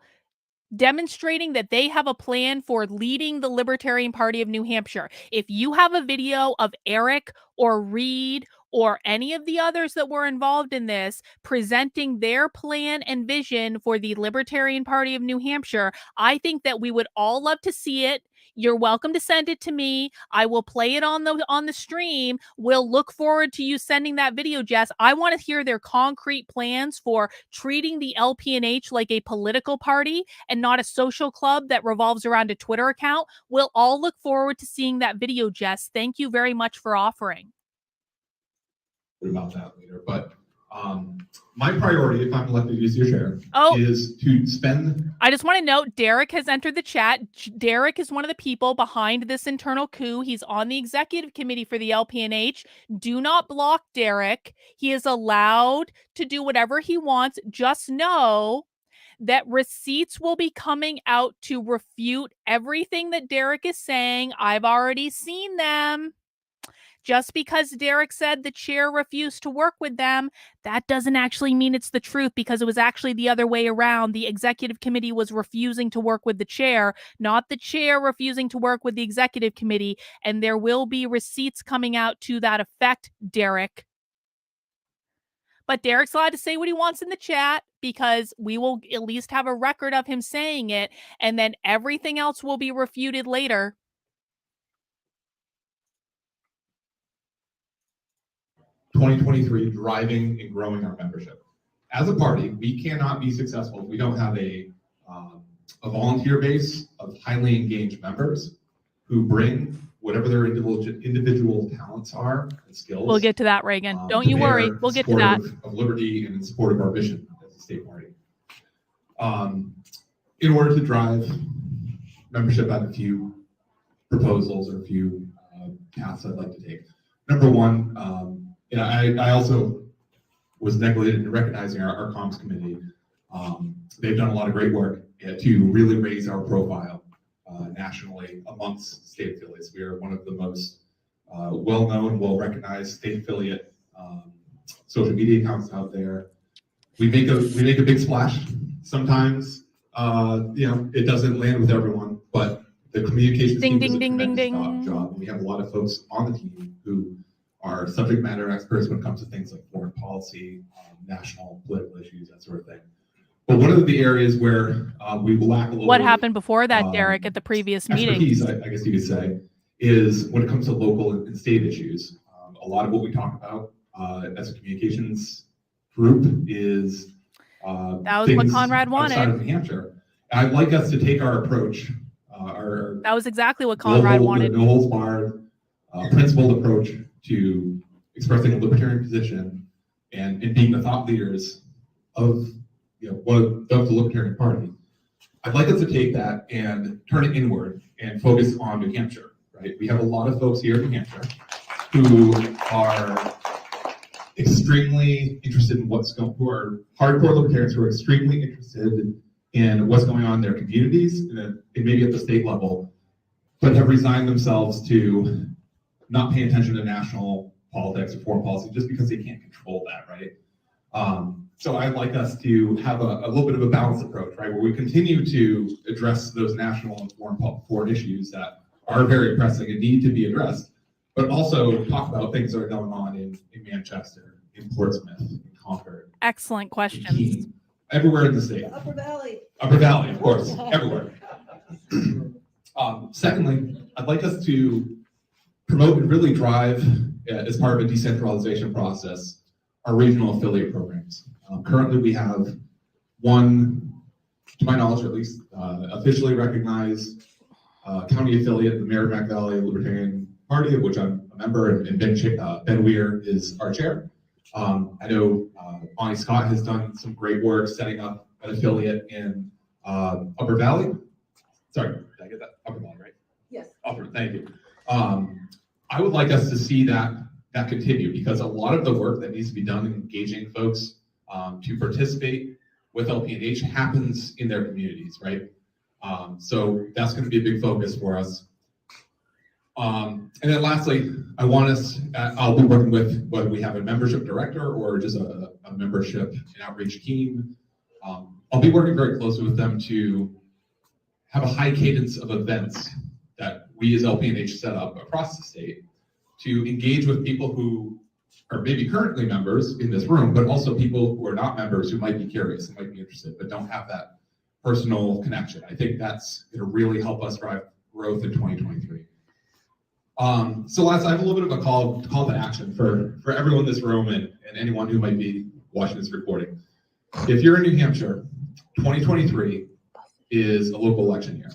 demonstrating that they have a plan for leading the Libertarian Party of New Hampshire. If you have a video of Eric or Reed or any of the others that were involved in this presenting their plan and vision for the Libertarian Party of New Hampshire, I think that we would all love to see it. You're welcome to send it to me. I will play it on the stream. We'll look forward to you sending that video, Jess. I want to hear their concrete plans for treating the LPNH like a political party and not a social club that revolves around a Twitter account. We'll all look forward to seeing that video, Jess. Thank you very much for offering. About that later, but my priority, if I'm elected to your chair, is to spend. I just want to note, Derek has entered the chat. Derek is one of the people behind this internal coup. He's on the executive committee for the LPNH. Do not block Derek. He is allowed to do whatever he wants. Just know that receipts will be coming out to refute everything that Derek is saying. I've already seen them. Just because Derek said the chair refused to work with them, that doesn't actually mean it's the truth, because it was actually the other way around. The executive committee was refusing to work with the chair, not the chair refusing to work with the executive committee. And there will be receipts coming out to that effect, Derek. But Derek's allowed to say what he wants in the chat, because we will at least have a record of him saying it, and then everything else will be refuted later. (2023) driving and growing our membership. As a party, we cannot be successful if we don't have a volunteer base of highly engaged members who bring whatever their individual talents are and skills. We'll get to that, Reagan. Don't you worry. We'll get to that. Of liberty and in support of our vision as a state party. In order to drive membership, I have a few proposals or a few paths I'd like to take. Number one, I also was negligent in recognizing our comms committee. They've done a lot of great work to really raise our profile nationally amongst state affiliates. We are one of the most well-known, well-recognized state affiliate social media accounts out there. We make a big splash. Sometimes, it doesn't land with everyone, but the communications team does a tremendous job. We have a lot of folks on the team who are subject matter experts when it comes to things like foreign policy, national political issues, that sort of thing. But one of the areas where we lack a little What happened before that, Derek, at the previous meeting? I guess you could say, is when it comes to local and state issues. A lot of what we talk about as a communications group is that was what Conrad wanted. Outside of New Hampshire. I'd like us to take our approach. That was exactly what Conrad wanted. No holds barred, principled approach to expressing a libertarian position and being the thought leaders of the Libertarian Party. I'd like us to take that and turn it inward and focus on New Hampshire. Right? We have a lot of folks here in New Hampshire who are extremely interested in who are hardcore libertarians who are extremely interested in what's going on in their communities and maybe at the state level, but have resigned themselves to not paying attention to national politics or foreign policy just because they can't control that, right? So I'd like us to have a little bit of a balanced approach, right, where we continue to address those national and foreign issues that are very pressing and need to be addressed, but also talk about things that are going on in Manchester, in Portsmouth, in Concord. Excellent questions. Keene, everywhere in the state. Upper Valley. Upper Valley, of course, everywhere. Secondly, I'd like us to promote and really drive, as part of a decentralization process, our regional affiliate programs. Currently, we have one, to my knowledge at least, officially recognized county affiliate, the Merrimack Valley Libertarian Party, of which I'm a member, and Ben Weir is our chair. I know Bonnie Scott has done some great work setting up an affiliate in Upper Valley. Sorry, did I get that? Upper Valley, right? Yes. Upper, thank you. I would like us to see that continue, because a lot of the work that needs to be done in engaging folks to participate with LPNH happens in their communities, right? So that's going to be a big focus for us. And then lastly, I'll be working with whether we have a membership director or just a membership and outreach team. I'll be working very closely with them to have a high cadence of events that we as LPNH set up across the state to engage with people who are maybe currently members in this room, but also people who are not members who might be curious and might be interested, but don't have that personal connection. I think that's going to really help us drive growth in 2023. So last, I have a little bit of a call to action for everyone in this room and anyone who might be watching this recording. If you're in New Hampshire, 2023 is a local election year.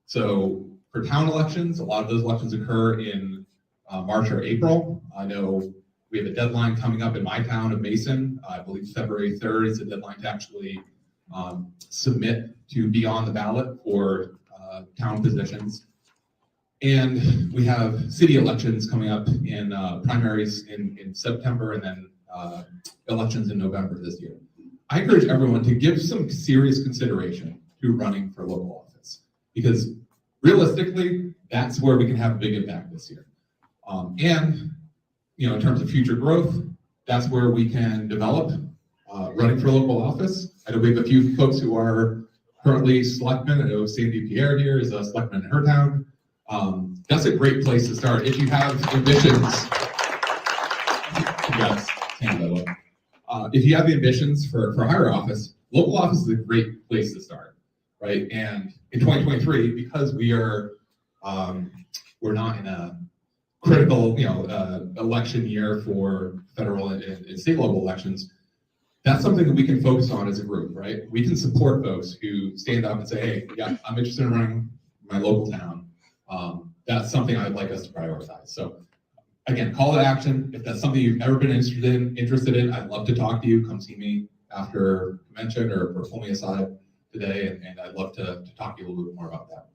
So for town elections, a lot of those elections occur in March or April. I know we have a deadline coming up in my town of Mason. I believe February 3rd is the deadline to actually submit to be on the ballot for town positions. And we have city elections coming up in primaries in September, and then elections in November this year. I encourage everyone to give some serious consideration to running for local office, because realistically, that's where we can have a big impact this year. And in terms of future growth, that's where we can develop running for local office. I know we have a few folks who are currently selectmen. I know Sandy Pierre here is a selectman in her town. That's a great place to start. If you have ambitions, congrats, Sandy, by the way. If you have the ambitions for higher office, local office is a great place to start, right? And in 2023, because we're not in a critical, election year for federal and state level elections, that's something that we can focus on as a group, right? We can support folks who stand up and say, hey, yeah, I'm interested in running my local town. That's something I'd like us to prioritize. So again, call to action. If that's something you've ever been interested in, I'd love to talk to you. Come see me after convention or pull me aside today, and I'd love to talk to you a little bit more about that.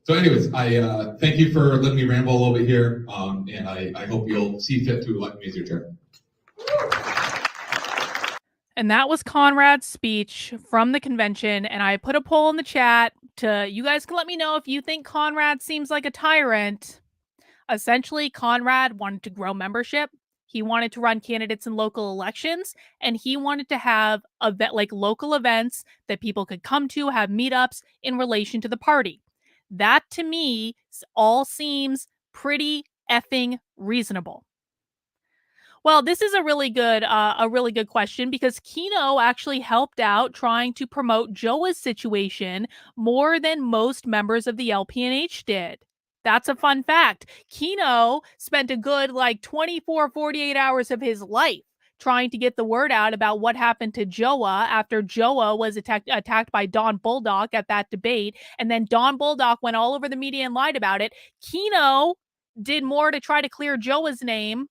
So anyways, I thank you for letting me ramble a little bit here, and I hope you'll see fit to elect me as your chair. And that was Conrad's speech from the convention. And I put a poll in the chat you guys can let me know if you think Conrad seems like a tyrant. Essentially, Conrad wanted to grow membership. He wanted to run candidates in local elections, and he wanted to have local events that people could come to, have meetups in relation to the party. That to me all seems pretty effing reasonable. Well, this is a really good question, because Kino actually helped out trying to promote Joa's situation more than most members of the LPNH did. That's a fun fact. Kino spent a good 48 hours of his life trying to get the word out about what happened to Joa after Joa was attacked by Don Bulldog at that debate. And then Don Bulldog went all over the media and lied about it. Kino did more to try to clear Joa's name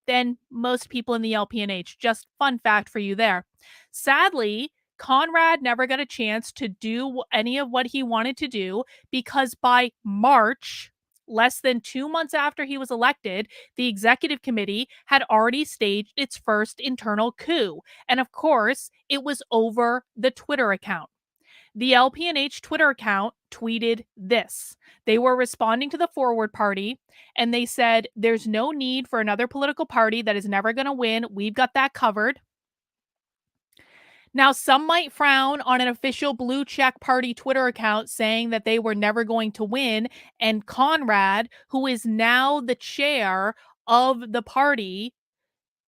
than most people in the LPNH. Just fun fact for you there. Sadly, Conrad never got a chance to do any of what he wanted to do, because by March, less than 2 months after he was elected, the executive committee had already staged its first internal coup. And of course, it was over the Twitter account. The LPNH Twitter account tweeted this. They were responding to the Forward Party, and they said, there's no need for another political party that is never going to win. We've got that covered. Now, some might frown on an official blue check party Twitter account saying that they were never going to win. And Conrad, who is now the chair of the party,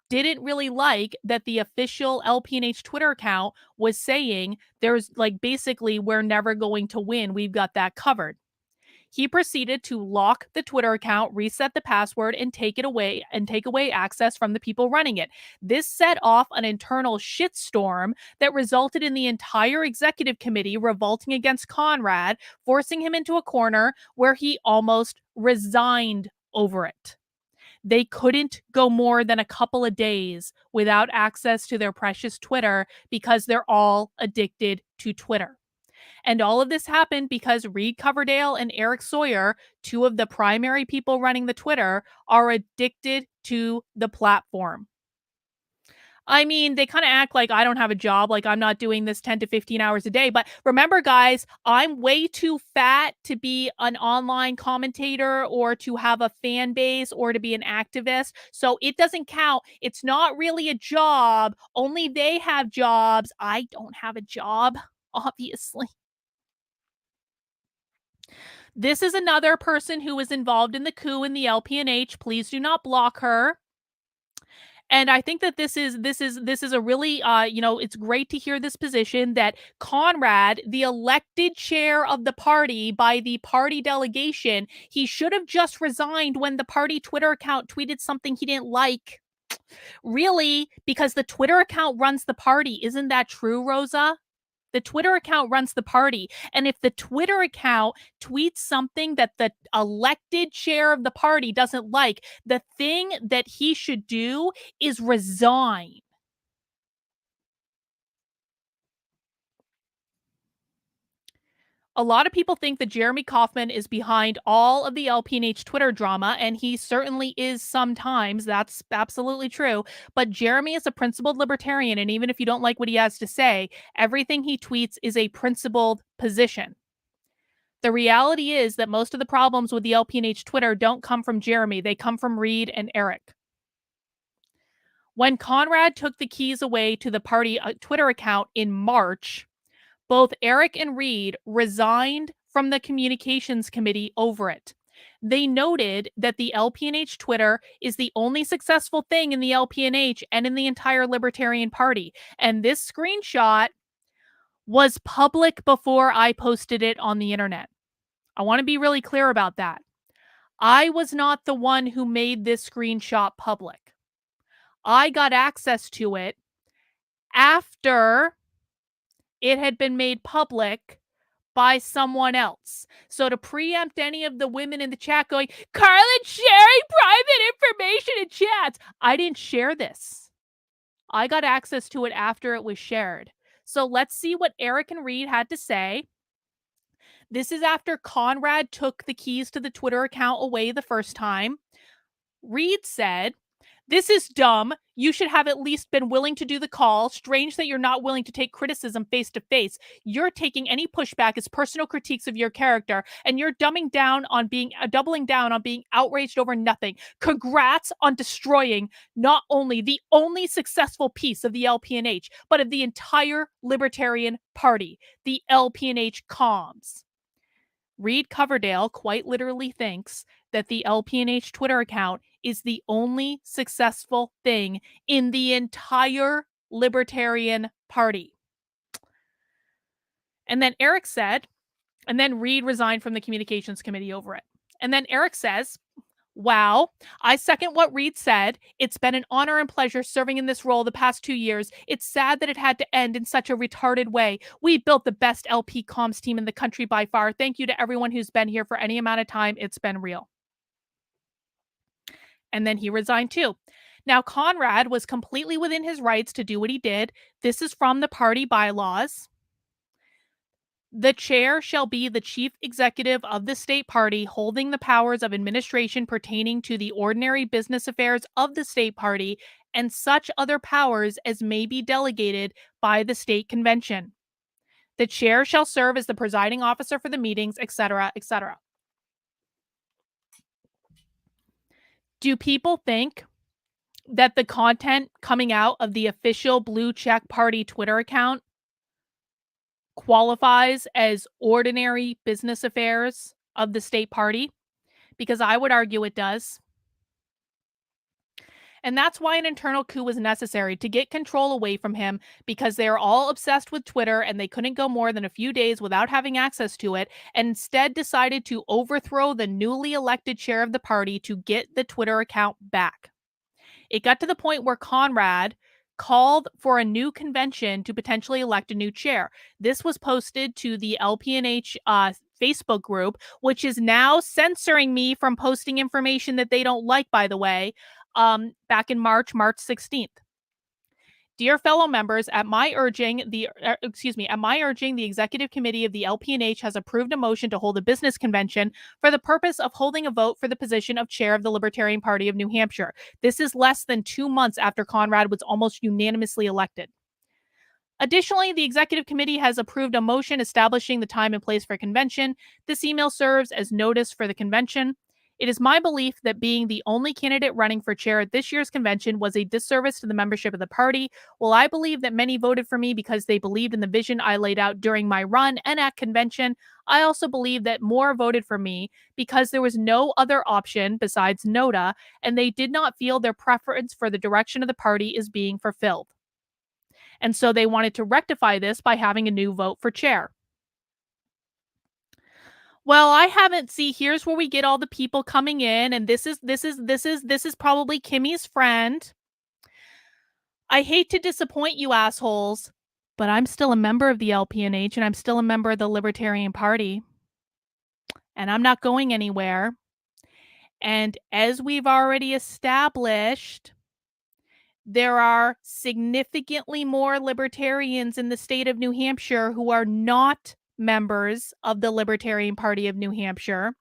didn't really like that the official LPNH Twitter account was saying there's basically, we're never going to win. We've got that covered. He proceeded to lock the Twitter account, reset the password, and take away access from the people running it. This set off an internal shitstorm that resulted in the entire executive committee revolting against Conrad, forcing him into a corner where he almost resigned over it. They couldn't go more than a couple of days without access to their precious Twitter because they're all addicted to Twitter. And all of this happened because Reed Coverdale and Eric Sawyer, two of the primary people running the Twitter, are addicted to the platform. I mean, they kind of act like I don't have a job, like I'm not doing this 10 to 15 hours a day. But remember, guys, I'm way too fat to be an online commentator or to have a fan base or to be an activist. So it doesn't count. It's not really a job. Only they have jobs. I don't have a job, obviously. This is another person who was involved in the coup in the LPNH. Please do not block her. And I think that this is a really it's great to hear this position that Conrad, the elected chair of the party by the party delegation, he should have just resigned when the party Twitter account tweeted something he didn't like. Really, because the Twitter account runs the party. Isn't that true, Rosa? The Twitter account runs the party. And if the Twitter account tweets something that the elected chair of the party doesn't like, the thing that he should do is resign. A lot of people think that Jeremy Kauffman is behind all of the LPNH Twitter drama, and he certainly is sometimes. That's absolutely true. But Jeremy is a principled libertarian, and even if you don't like what he has to say, everything he tweets is a principled position. The reality is that most of the problems with the LPNH Twitter don't come from Jeremy. They come from Reed and Eric. When Conrad took the keys away to the party Twitter account in March, both Eric and Reed resigned from the communications committee over it. They noted that the LPNH Twitter is the only successful thing in the LPNH and in the entire Libertarian Party. And this screenshot was public before I posted it on the internet. I want to be really clear about that. I was not the one who made this screenshot public. I got access to it after it had been made public by someone else. So to preempt any of the women in the chat going, Carlin's sharing private information in chats, I didn't share this. I got access to it after it was shared. So let's see what Eric and Reed had to say. This is after Conrad took the keys to the Twitter account away the first time. Reed said, "This is dumb. You should have at least been willing to do the call. Strange that you're not willing to take criticism face to face. You're taking any pushback as personal critiques of your character, and you're doubling down on being outraged over nothing. Congrats on destroying not only the only successful piece of the LPNH, but of the entire Libertarian Party, the LPNH comms." Reed Coverdale quite literally thinks that the LPNH Twitter account is the only successful thing in the entire Libertarian Party. And then Eric said, and then Reed resigned from the communications committee over it. And then Eric says, "Wow, I second what Reed said. It's been an honor and pleasure serving in this role the past 2 years. It's sad that it had to end in such a retarded way. We built the best LP comms team in the country by far. Thank you to everyone who's been here for any amount of time. It's been real." And then he resigned too. Now, Conrad was completely within his rights to do what he did. This is from the party bylaws. The chair shall be the chief executive of the state party, holding the powers of administration pertaining to the ordinary business affairs of the state party and such other powers as may be delegated by the state convention. The chair shall serve as the presiding officer for the meetings, etc., etc. Do people think that the content coming out of the official Blue Check Party Twitter account qualifies as ordinary business affairs of the state party? Because I would argue it does. And that's why an internal coup was necessary, to get control away from him, because they are all obsessed with Twitter and they couldn't go more than a few days without having access to it, and instead decided to overthrow the newly elected chair of the party to get the Twitter account back. It got to the point where Conrad called for a new convention to potentially elect a new chair. This was posted to the LPNH Facebook group, which is now censoring me from posting information that they don't like, by the way, back in March 16th. Dear fellow members, at my urging, the executive committee of the LPNH has approved a motion to hold a business convention for the purpose of holding a vote for the position of chair of the Libertarian Party of New Hampshire. This is less than 2 months after Conrad was almost unanimously elected. Additionally, the executive committee has approved a motion establishing the time and place for convention. This email serves as notice for the convention. It is my belief that being the only candidate running for chair at this year's convention was a disservice to the membership of the party. While I believe that many voted for me because they believed in the vision I laid out during my run and at convention, I also believe that more voted for me because there was no other option besides NOTA, and they did not feel their preference for the direction of the party is being fulfilled. And so they wanted to rectify this by having a new vote for chair. Well, I haven't. See, here's where we get all the people coming in, and this is probably Kimmy's friend. I hate to disappoint you assholes, but I'm still a member of the LPNH and I'm still a member of the Libertarian Party. And I'm not going anywhere. And as we've already established, there are significantly more libertarians in the state of New Hampshire who are not members of the Libertarian Party of New Hampshire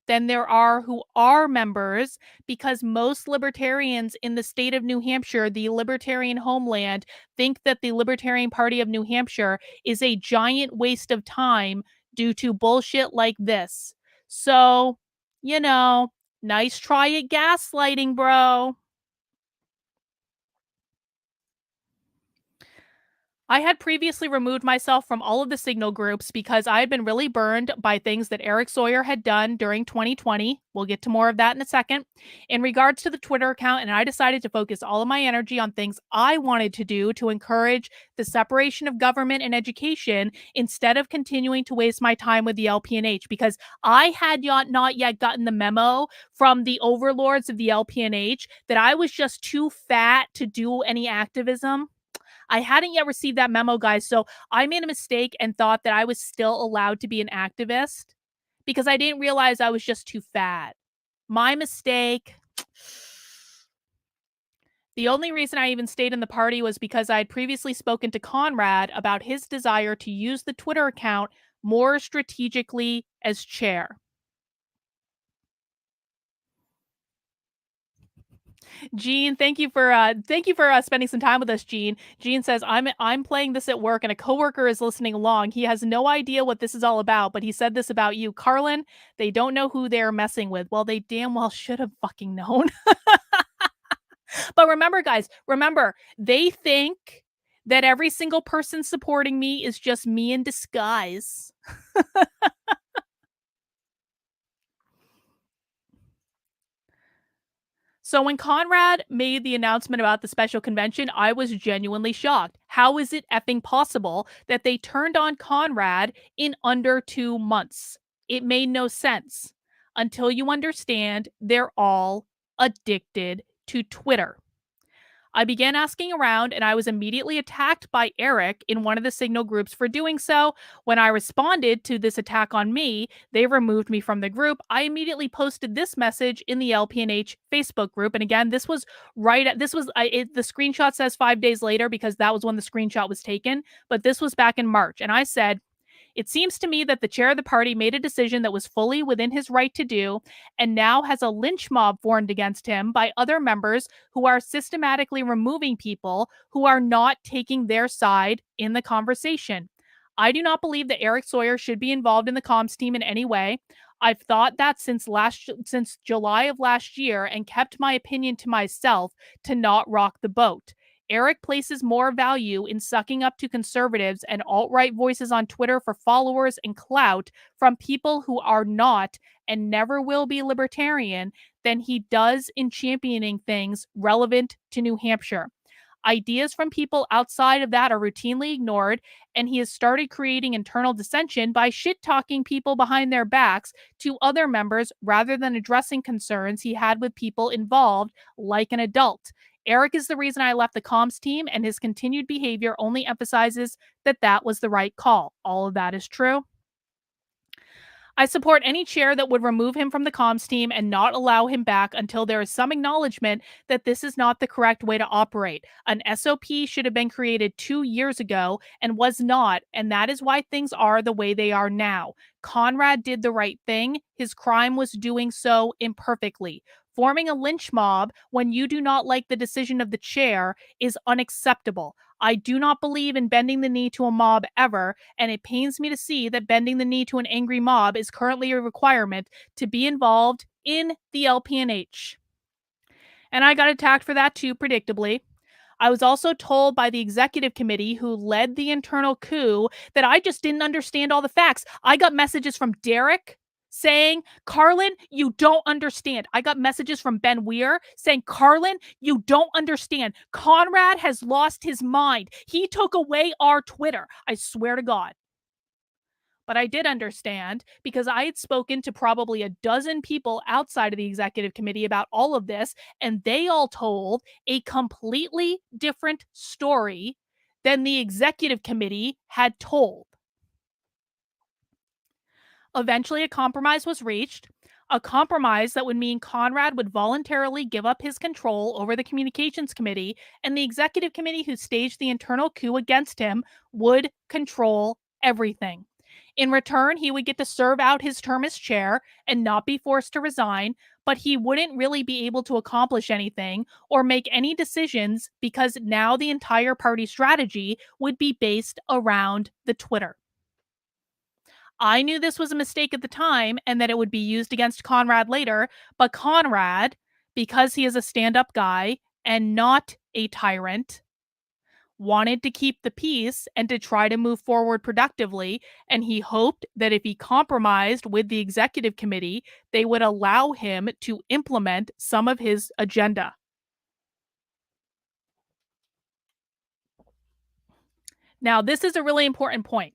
than there are who are members, because most libertarians in the state of New Hampshire, the libertarian homeland, think that the Libertarian Party of New Hampshire is a giant waste of time due to bullshit like this. So, nice try at gaslighting, bro. I had previously removed myself from all of the Signal groups because I had been really burned by things that Eric Sawyer had done during 2020. We'll get to more of that in a second. In regards to the Twitter account, and I decided to focus all of my energy on things I wanted to do to encourage the separation of government and education instead of continuing to waste my time with the LPNH, because I had not yet gotten the memo from the overlords of the LPNH that I was just too fat to do any activism. I hadn't yet received that memo, guys, so I made a mistake and thought that I was still allowed to be an activist because I didn't realize I was just too fat. My mistake. The only reason I even stayed in the party was because I had previously spoken to Conrad about his desire to use the Twitter account more strategically as chair. Jean, thank you for spending some time with us, Jean. Jean says, I'm playing this at work and a coworker is listening along. He has no idea what this is all about, but he said this about you. Carlin, they don't know who they're messing with. Well, they damn well should have fucking known. But remember, guys, they think that every single person supporting me is just me in disguise. So when Conrad made the announcement about the special convention, I was genuinely shocked. How is it effing possible that they turned on Conrad in under 2 months? It made no sense until you understand they're all addicted to Twitter. I began asking around and I was immediately attacked by Eric in one of the Signal groups for doing so. When I responded to this attack on me, they removed me from the group. I immediately posted this message in the LPNH Facebook group. And again, the screenshot says 5 days later because that was when the screenshot was taken. But this was back in March. And I said, it seems to me that the chair of the party made a decision that was fully within his right to do and now has a lynch mob formed against him by other members who are systematically removing people who are not taking their side in the conversation. I do not believe that Eric Sawyer should be involved in the comms team in any way. I've thought that since July of last year and kept my opinion to myself to not rock the boat. Eric places more value in sucking up to conservatives and alt-right voices on Twitter for followers and clout from people who are not and never will be libertarian than he does in championing things relevant to New Hampshire. Ideas from people outside of that are routinely ignored, and he has started creating internal dissension by shit-talking people behind their backs to other members rather than addressing concerns he had with people involved like an adult. Eric is the reason I left the comms team, and his continued behavior only emphasizes that that was the right call. All of that is true. I support any chair that would remove him from the comms team and not allow him back until there is some acknowledgement that this is not the correct way to operate. An SOP should have been created 2 years ago and was not, and that is why things are the way they are now. Conrad did the right thing. His crime was doing so imperfectly. Forming a lynch mob when you do not like the decision of the chair is unacceptable. I do not believe in bending the knee to a mob ever, and it pains me to see that bending the knee to an angry mob is currently a requirement to be involved in the LPNH. And I got attacked for that too, predictably. I was also told by the executive committee who led the internal coup that I just didn't understand all the facts. I got messages from Derek saying, Carlin, you don't understand. I got messages from Ben Weir saying, Carlin, you don't understand. Conrad has lost his mind. He took away our Twitter. I swear to God. But I did understand because I had spoken to probably a dozen people outside of the executive committee about all of this, and they all told a completely different story than the executive committee had told. Eventually, a compromise was reached, a compromise that would mean Conrad would voluntarily give up his control over the communications committee, and the executive committee who staged the internal coup against him would control everything. In return, he would get to serve out his term as chair and not be forced to resign, but he wouldn't really be able to accomplish anything or make any decisions because now the entire party strategy would be based around the Twitter. I knew this was a mistake at the time and that it would be used against Conrad later, but Conrad, because he is a stand-up guy and not a tyrant, wanted to keep the peace and to try to move forward productively, and he hoped that if he compromised with the executive committee, they would allow him to implement some of his agenda. Now, this is a really important point.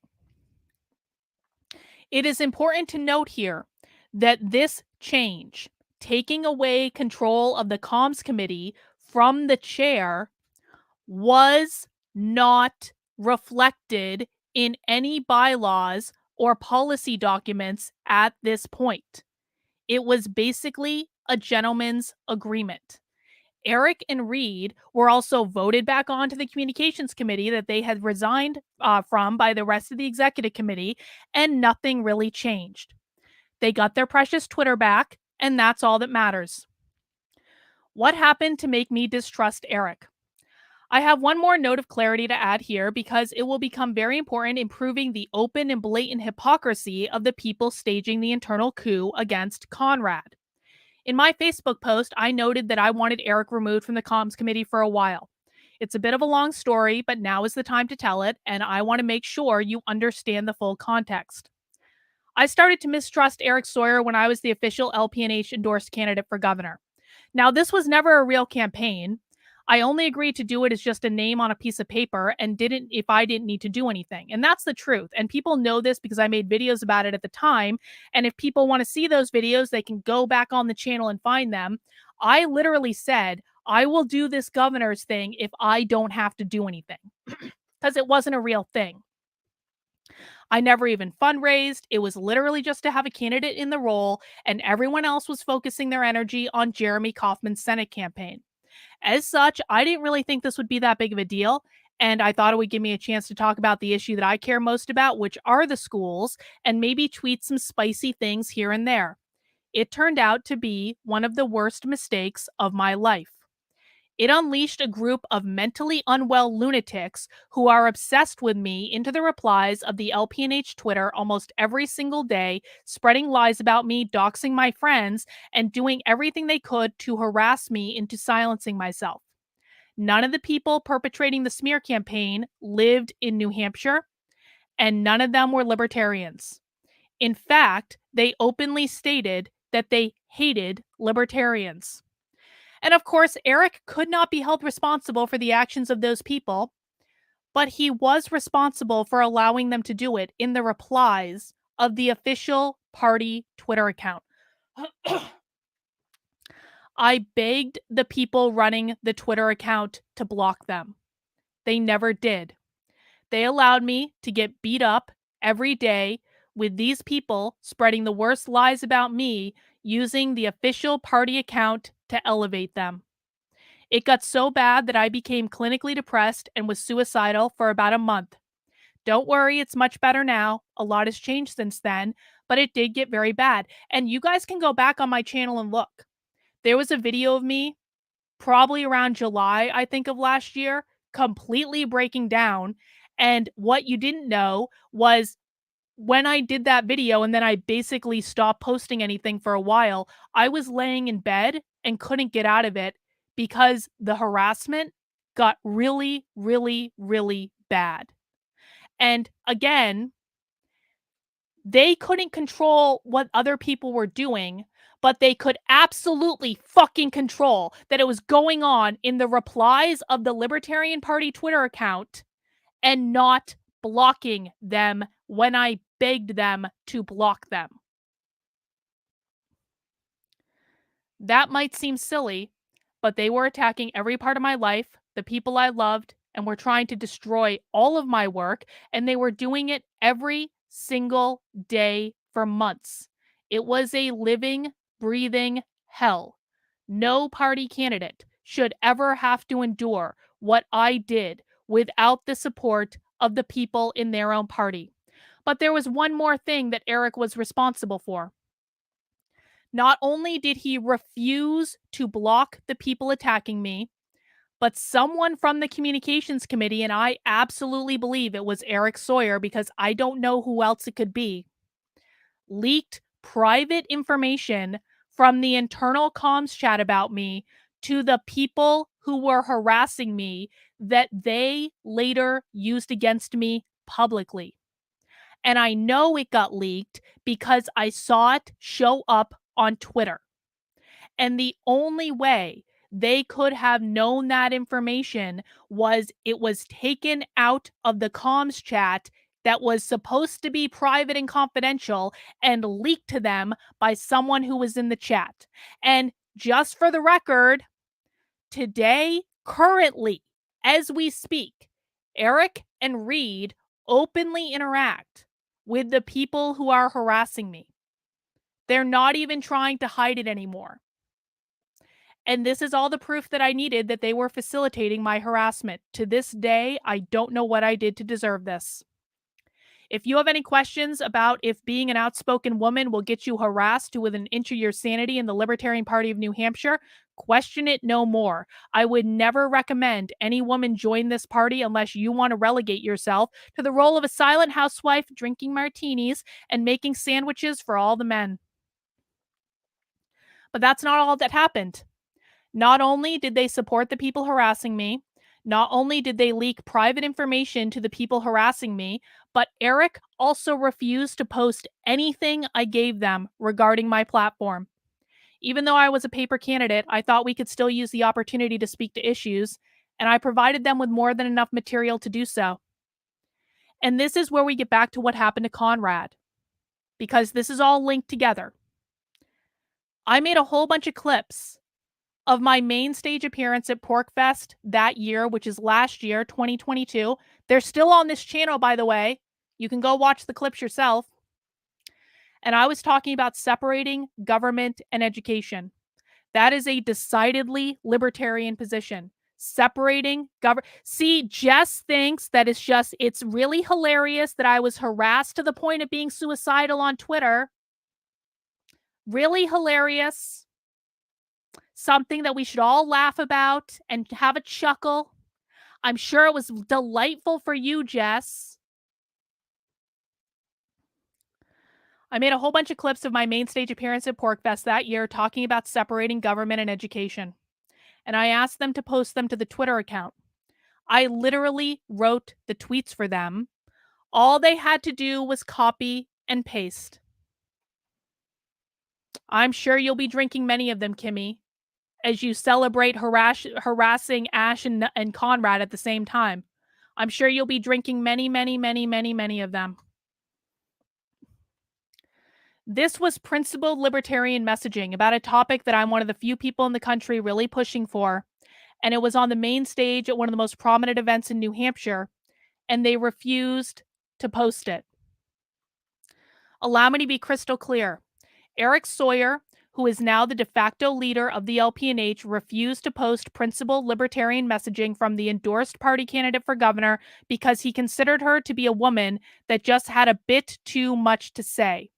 It is important to note here that this change, taking away control of the comms committee from the chair, was not reflected in any bylaws or policy documents at this point. It was basically a gentleman's agreement. Eric and Reed were also voted back onto the communications committee that they had resigned from by the rest of the executive committee, and nothing really changed. They got their precious Twitter back, and that's all that matters. What happened to make me distrust Eric? I have one more note of clarity to add here because it will become very important in proving the open and blatant hypocrisy of the people staging the internal coup against Conrad. In my Facebook post, I noted that I wanted Eric removed from the comms committee for a while. It's a bit of a long story, but now is the time to tell it, and I want to make sure you understand the full context. I started to mistrust Eric Sawyer when I was the official LPNH endorsed candidate for governor. Now, this was never a real campaign. I only agreed to do it as just a name on a piece of paper and didn't if I didn't need to do anything. And that's the truth. And people know this because I made videos about it at the time. And if people want to see those videos, they can go back on the channel and find them. I literally said, I will do this governor's thing if I don't have to do anything because it wasn't a real thing. I never even fundraised. It was literally just to have a candidate in the role, and everyone else was focusing their energy on Jeremy Kauffman's Senate campaign. As such, I didn't really think this would be that big of a deal, and I thought it would give me a chance to talk about the issue that I care most about, which are the schools, and maybe tweet some spicy things here and there. It turned out to be one of the worst mistakes of my life. It unleashed a group of mentally unwell lunatics who are obsessed with me into the replies of the LPNH Twitter almost every single day, spreading lies about me, doxing my friends, and doing everything they could to harass me into silencing myself. None of the people perpetrating the smear campaign lived in New Hampshire, and none of them were libertarians. In fact, they openly stated that they hated libertarians. And of course, Eric could not be held responsible for the actions of those people, but he was responsible for allowing them to do it in the replies of the official party Twitter account. I begged the people running the Twitter account to block them. They never did. They allowed me to get beat up every day with these people spreading the worst lies about me using the official party account to elevate them. It got so bad that I became clinically depressed and was suicidal for about a month. Don't worry, it's much better now. A lot has changed since then, but it did get very bad. And you guys can go back on my channel and look. There was a video of me, probably around July, I think, of last year, completely breaking down. And what you didn't know was when I did that video and then I basically stopped posting anything for a while, I was laying in bed and couldn't get out of it because the harassment got really, really, really bad. And again, they couldn't control what other people were doing, but they could absolutely fucking control that it was going on in the replies of the Libertarian Party Twitter account and not blocking them when I begged them to block them. That might seem silly, but they were attacking every part of my life, the people I loved, and were trying to destroy all of my work, and they were doing it every single day for months. It was a living, breathing hell. No party candidate should ever have to endure what I did without the support of the people in their own party. But there was one more thing that Eric was responsible for. Not only did he refuse to block the people attacking me, but someone from the communications committee, and I absolutely believe it was Eric Sawyer because I don't know who else it could be, leaked private information from the internal comms chat about me to the people who were harassing me that they later used against me publicly. And I know it got leaked because I saw it show up on Twitter. And the only way they could have known that information was it was taken out of the comms chat that was supposed to be private and confidential and leaked to them by someone who was in the chat. And just for the record, today, currently, as we speak, Eric and Reed openly interact with the people who are harassing me. They're not even trying to hide it anymore. And this is all the proof that I needed that they were facilitating my harassment. To this day, I don't know what I did to deserve this. If you have any questions about if being an outspoken woman will get you harassed to within an inch of your sanity in the Libertarian Party of New Hampshire, question it no more. I would never recommend any woman join this party unless you want to relegate yourself to the role of a silent housewife drinking martinis and making sandwiches for all the men. But that's not all that happened. Not only did they support the people harassing me, not only did they leak private information to the people harassing me, but Eric also refused to post anything I gave them regarding my platform. Even though I was a paper candidate, I thought we could still use the opportunity to speak to issues, and I provided them with more than enough material to do so. And this is where we get back to what happened to Conrad, because this is all linked together. I made a whole bunch of clips of my main stage appearance at PorkFest that year, which is last year, 2022. They're still on this channel, by the way. You can go watch the clips yourself. And I was talking about separating government and education. That is a decidedly libertarian position. Separating government. See, Jess thinks that it's really hilarious that I was harassed to the point of being suicidal on Twitter. Really hilarious. something that we should all laugh about and have a chuckle. I'm sure it was delightful for you, Jess. I made a whole bunch of clips of my main stage appearance at PorcFest that year talking about separating government and education. And I asked them to post them to the Twitter account. I literally wrote the tweets for them. All they had to do was copy and paste. I'm sure you'll be drinking many of them, Kimmy, as you celebrate harassing Ash and Conrad at the same time. I'm sure you'll be drinking many, many, many, many, many of them. This was principled libertarian messaging about a topic that I'm one of the few people in the country really pushing for. And it was on the main stage at one of the most prominent events in New Hampshire, and they refused to post it. Allow me to be crystal clear. Eric Sawyer, who is now the de facto leader of the LPNH, refused to post principled libertarian messaging from the endorsed party candidate for governor because he considered her to be a woman that just had a bit too much to say.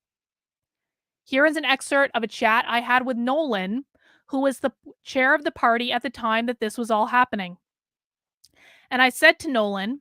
Here is an excerpt of a chat I had with Nolan, who was the chair of the party at the time that this was all happening. And I said to Nolan,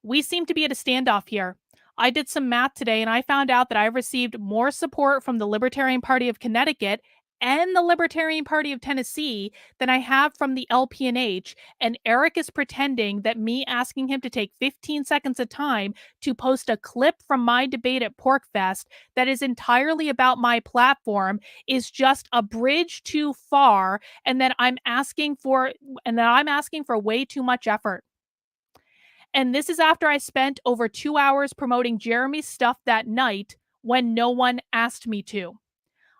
we seem to be at a standoff here. I did some math today and I found out that I received more support from the Libertarian Party of Connecticut and the Libertarian Party of Tennessee than I have from the LPNH. And Eric is pretending that me asking him to take 15 seconds of time to post a clip from my debate at PorcFest that is entirely about my platform is just a bridge too far, and that I'm asking for way too much effort. And this is after I spent over 2 hours promoting Jeremy's stuff that night when no one asked me to.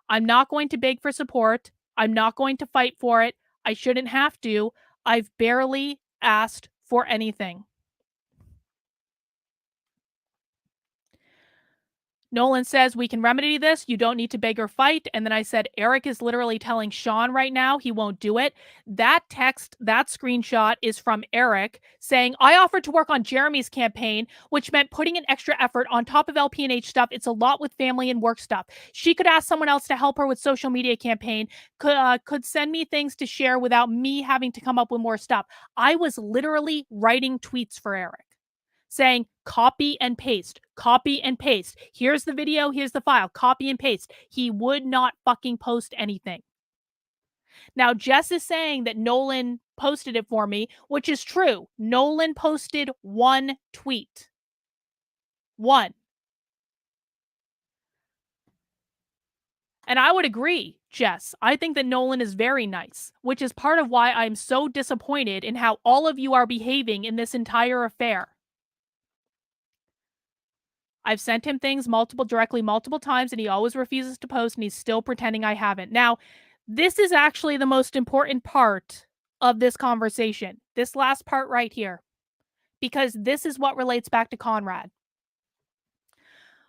I'm not going to beg for support. I'm not going to fight for it. I shouldn't have to. I've barely asked for anything. Nolan says, we can remedy this. You don't need to beg or fight. And then I said, Eric is literally telling Sean right now he won't do it. That text, that screenshot is from Eric saying, I offered to work on Jeremy's campaign, which meant putting an extra effort on top of LPNH stuff. It's a lot with family and work stuff. She could ask someone else to help her with social media campaign, could send me things to share without me having to come up with more stuff. I was literally writing tweets for Eric, saying copy and paste, copy and paste. Here's the video, here's the file, copy and paste. He would not fucking post anything. Now, Jess is saying that Nolan posted it for me, which is true. Nolan posted one tweet. One. And I would agree, Jess. I think that Nolan is very nice, which is part of why I'm so disappointed in how all of you are behaving in this entire affair. I've sent him things directly multiple times, and he always refuses to post, and he's still pretending I haven't. Now, this is actually the most important part of this conversation, this last part right here, because this is what relates back to Conrad.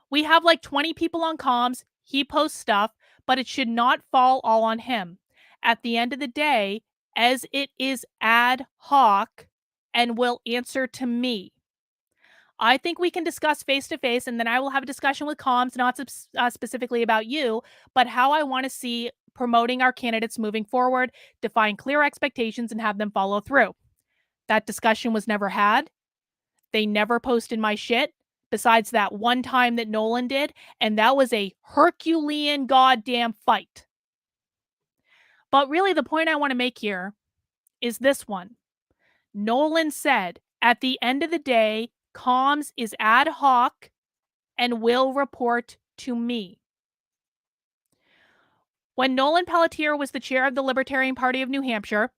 We have like 20 people on comms. He posts stuff, but it should not fall all on him. At the end of the day, as it is ad hoc and will answer to me. I think we can discuss face-to-face, and then I will have a discussion with comms, not specifically about you, but how I want to see promoting our candidates moving forward, define clear expectations, and have them follow through. That discussion was never had. They never posted my shit, besides that one time that Nolan did, and that was a Herculean goddamn fight. But really, the point I want to make here is this one. Nolan said, at the end of the day, comms is ad hoc and will report to me. When Nolan Pelletier was the chair of the Libertarian Party of New Hampshire,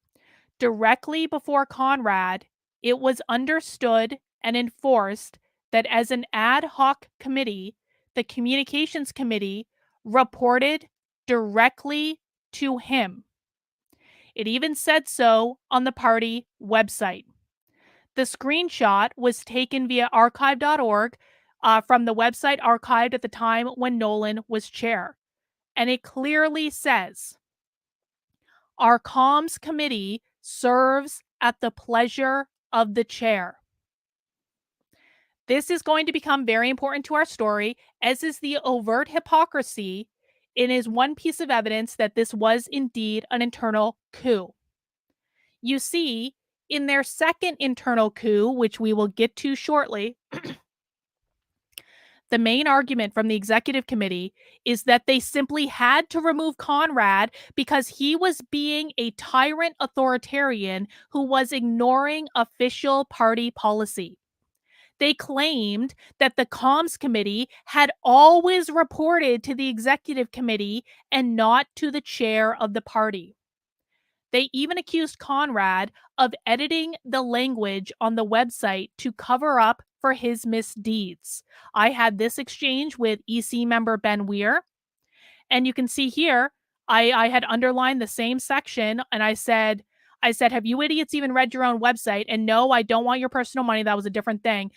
directly before Conrad, it was understood and enforced that as an ad hoc committee, the communications committee reported directly to him. It even said so on the party website. The screenshot was taken via archive.org from the website archived at the time when Nolan was chair. And it clearly says, our comms committee serves at the pleasure of the chair. This is going to become very important to our story, as is the overt hypocrisy It is one piece of evidence that this was indeed an internal coup. You see, in their second internal coup, which we will get to shortly, the main argument from the executive committee is that they simply had to remove Conrad because he was being a tyrant authoritarian who was ignoring official party policy. They claimed that the comms committee had always reported to the executive committee and not to the chair of the party. They even accused Conrad of editing the language on the website to cover up for his misdeeds. I had this exchange with EC member Ben Weir, and you can see here, I had underlined the same section, and I said, have you idiots even read your own website? And no, I don't want your personal money. That was a different thing.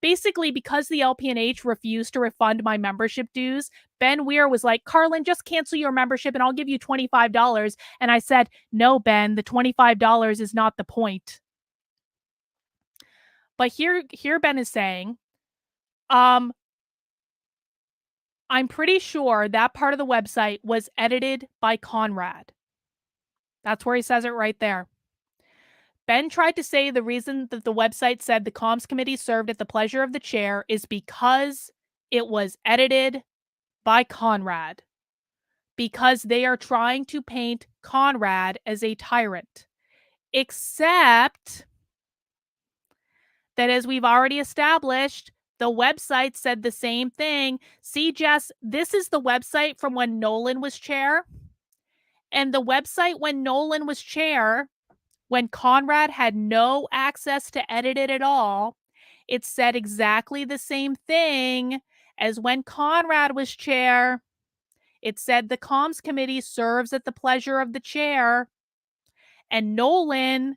Basically, because the LPNH refused to refund my membership dues, Ben Weir was like, Carlin, just cancel your membership and I'll give you $25. And I said, no, Ben, the $25 is not the point. But here Ben is saying, I'm pretty sure that part of the website was edited by Conrad. That's where he says it right there. Ben tried to say the reason that the website said the comms committee served at the pleasure of the chair is because it was edited by Conrad. Because they are trying to paint Conrad as a tyrant. Except that, as we've already established, the website said the same thing. See, Jess, this is the website from when Nolan was chair. And the website when Nolan was chair, when Conrad had no access to edit it at all, it said exactly the same thing as when Conrad was chair. It said the comms committee serves at the pleasure of the chair. And Nolan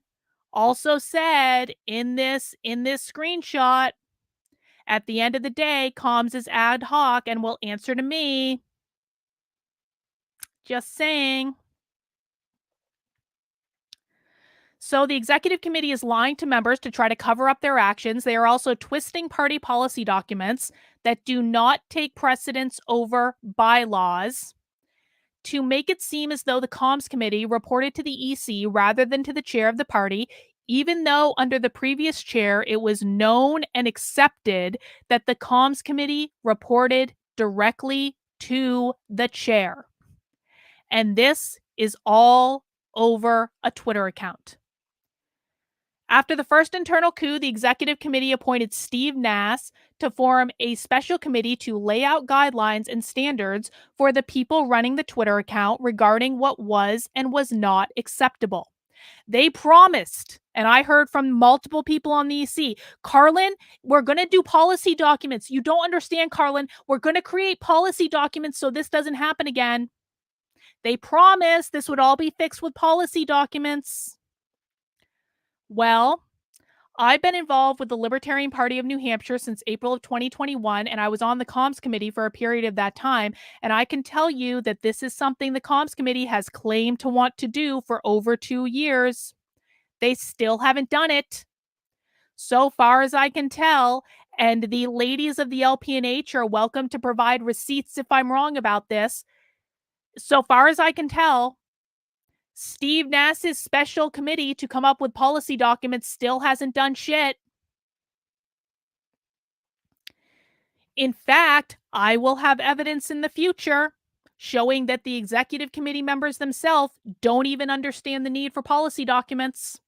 also said in this screenshot, at the end of the day, comms is ad hoc and will answer to me. Just saying. So the executive committee is lying to members to try to cover up their actions. They are also twisting party policy documents that do not take precedence over bylaws to make it seem as though the comms committee reported to the EC rather than to the chair of the party, even though under the previous chair, it was known and accepted that the comms committee reported directly to the chair. And this is all over a Twitter account. After the first internal coup, the executive committee appointed Steve Nass to form a special committee to lay out guidelines and standards for the people running the Twitter account regarding what was and was not acceptable. They promised, and I heard from multiple people on the EC, Carlin, we're going to do policy documents. You don't understand, Carlin. We're going to create policy documents so this doesn't happen again. They promised this would all be fixed with policy documents. Well, I've been involved with the Libertarian Party of New Hampshire since April of 2021, and I was on the comms committee for a period of that time. And I can tell you that this is something the comms committee has claimed to want to do for over 2 years. They still haven't done it, so far as I can tell. And the ladies of the LPNH are welcome to provide receipts if I'm wrong about this. So far as I can tell, Steve Nass's special committee to come up with policy documents still hasn't done shit. In fact, I will have evidence in the future showing that the executive committee members themselves don't even understand the need for policy documents.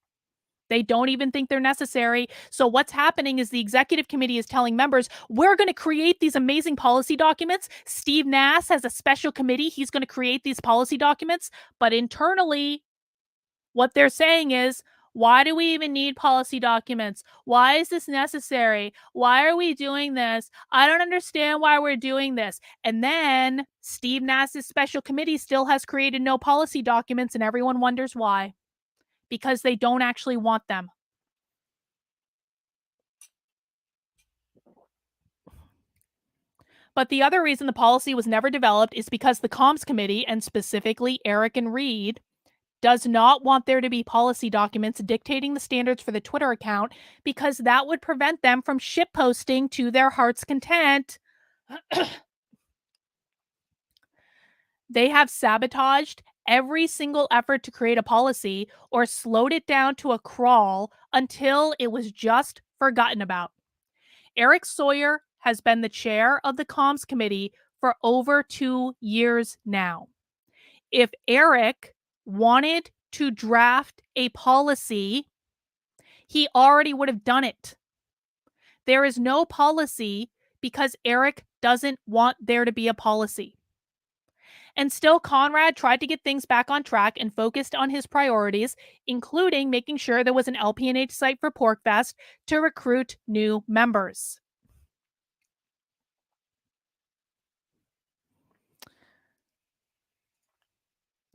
They don't even think they're necessary. So what's happening is the executive committee is telling members, we're going to create these amazing policy documents. Steve Nass has a special committee. He's going to create these policy documents. But internally, what they're saying is, why do we even need policy documents? Why is this necessary? Why are we doing this? I don't understand why we're doing this. And then Steve Nass's special committee still has created no policy documents, and everyone wonders why. Because they don't actually want them. But the other reason the policy was never developed is because the comms committee, and specifically Eric and Reed, does not want there to be policy documents dictating the standards for the Twitter account, because that would prevent them from shitposting to their heart's content. They have sabotaged every single effort to create a policy or slowed it down to a crawl until it was just forgotten about. Eric Sawyer has been the chair of the comms committee for over 2 years now. If Eric wanted to draft a policy, he already would have done it. There is no policy because Eric doesn't want there to be a policy. And still, Conrad tried to get things back on track and focused on his priorities, including making sure there was an LPNH site for PorkFest to recruit new members.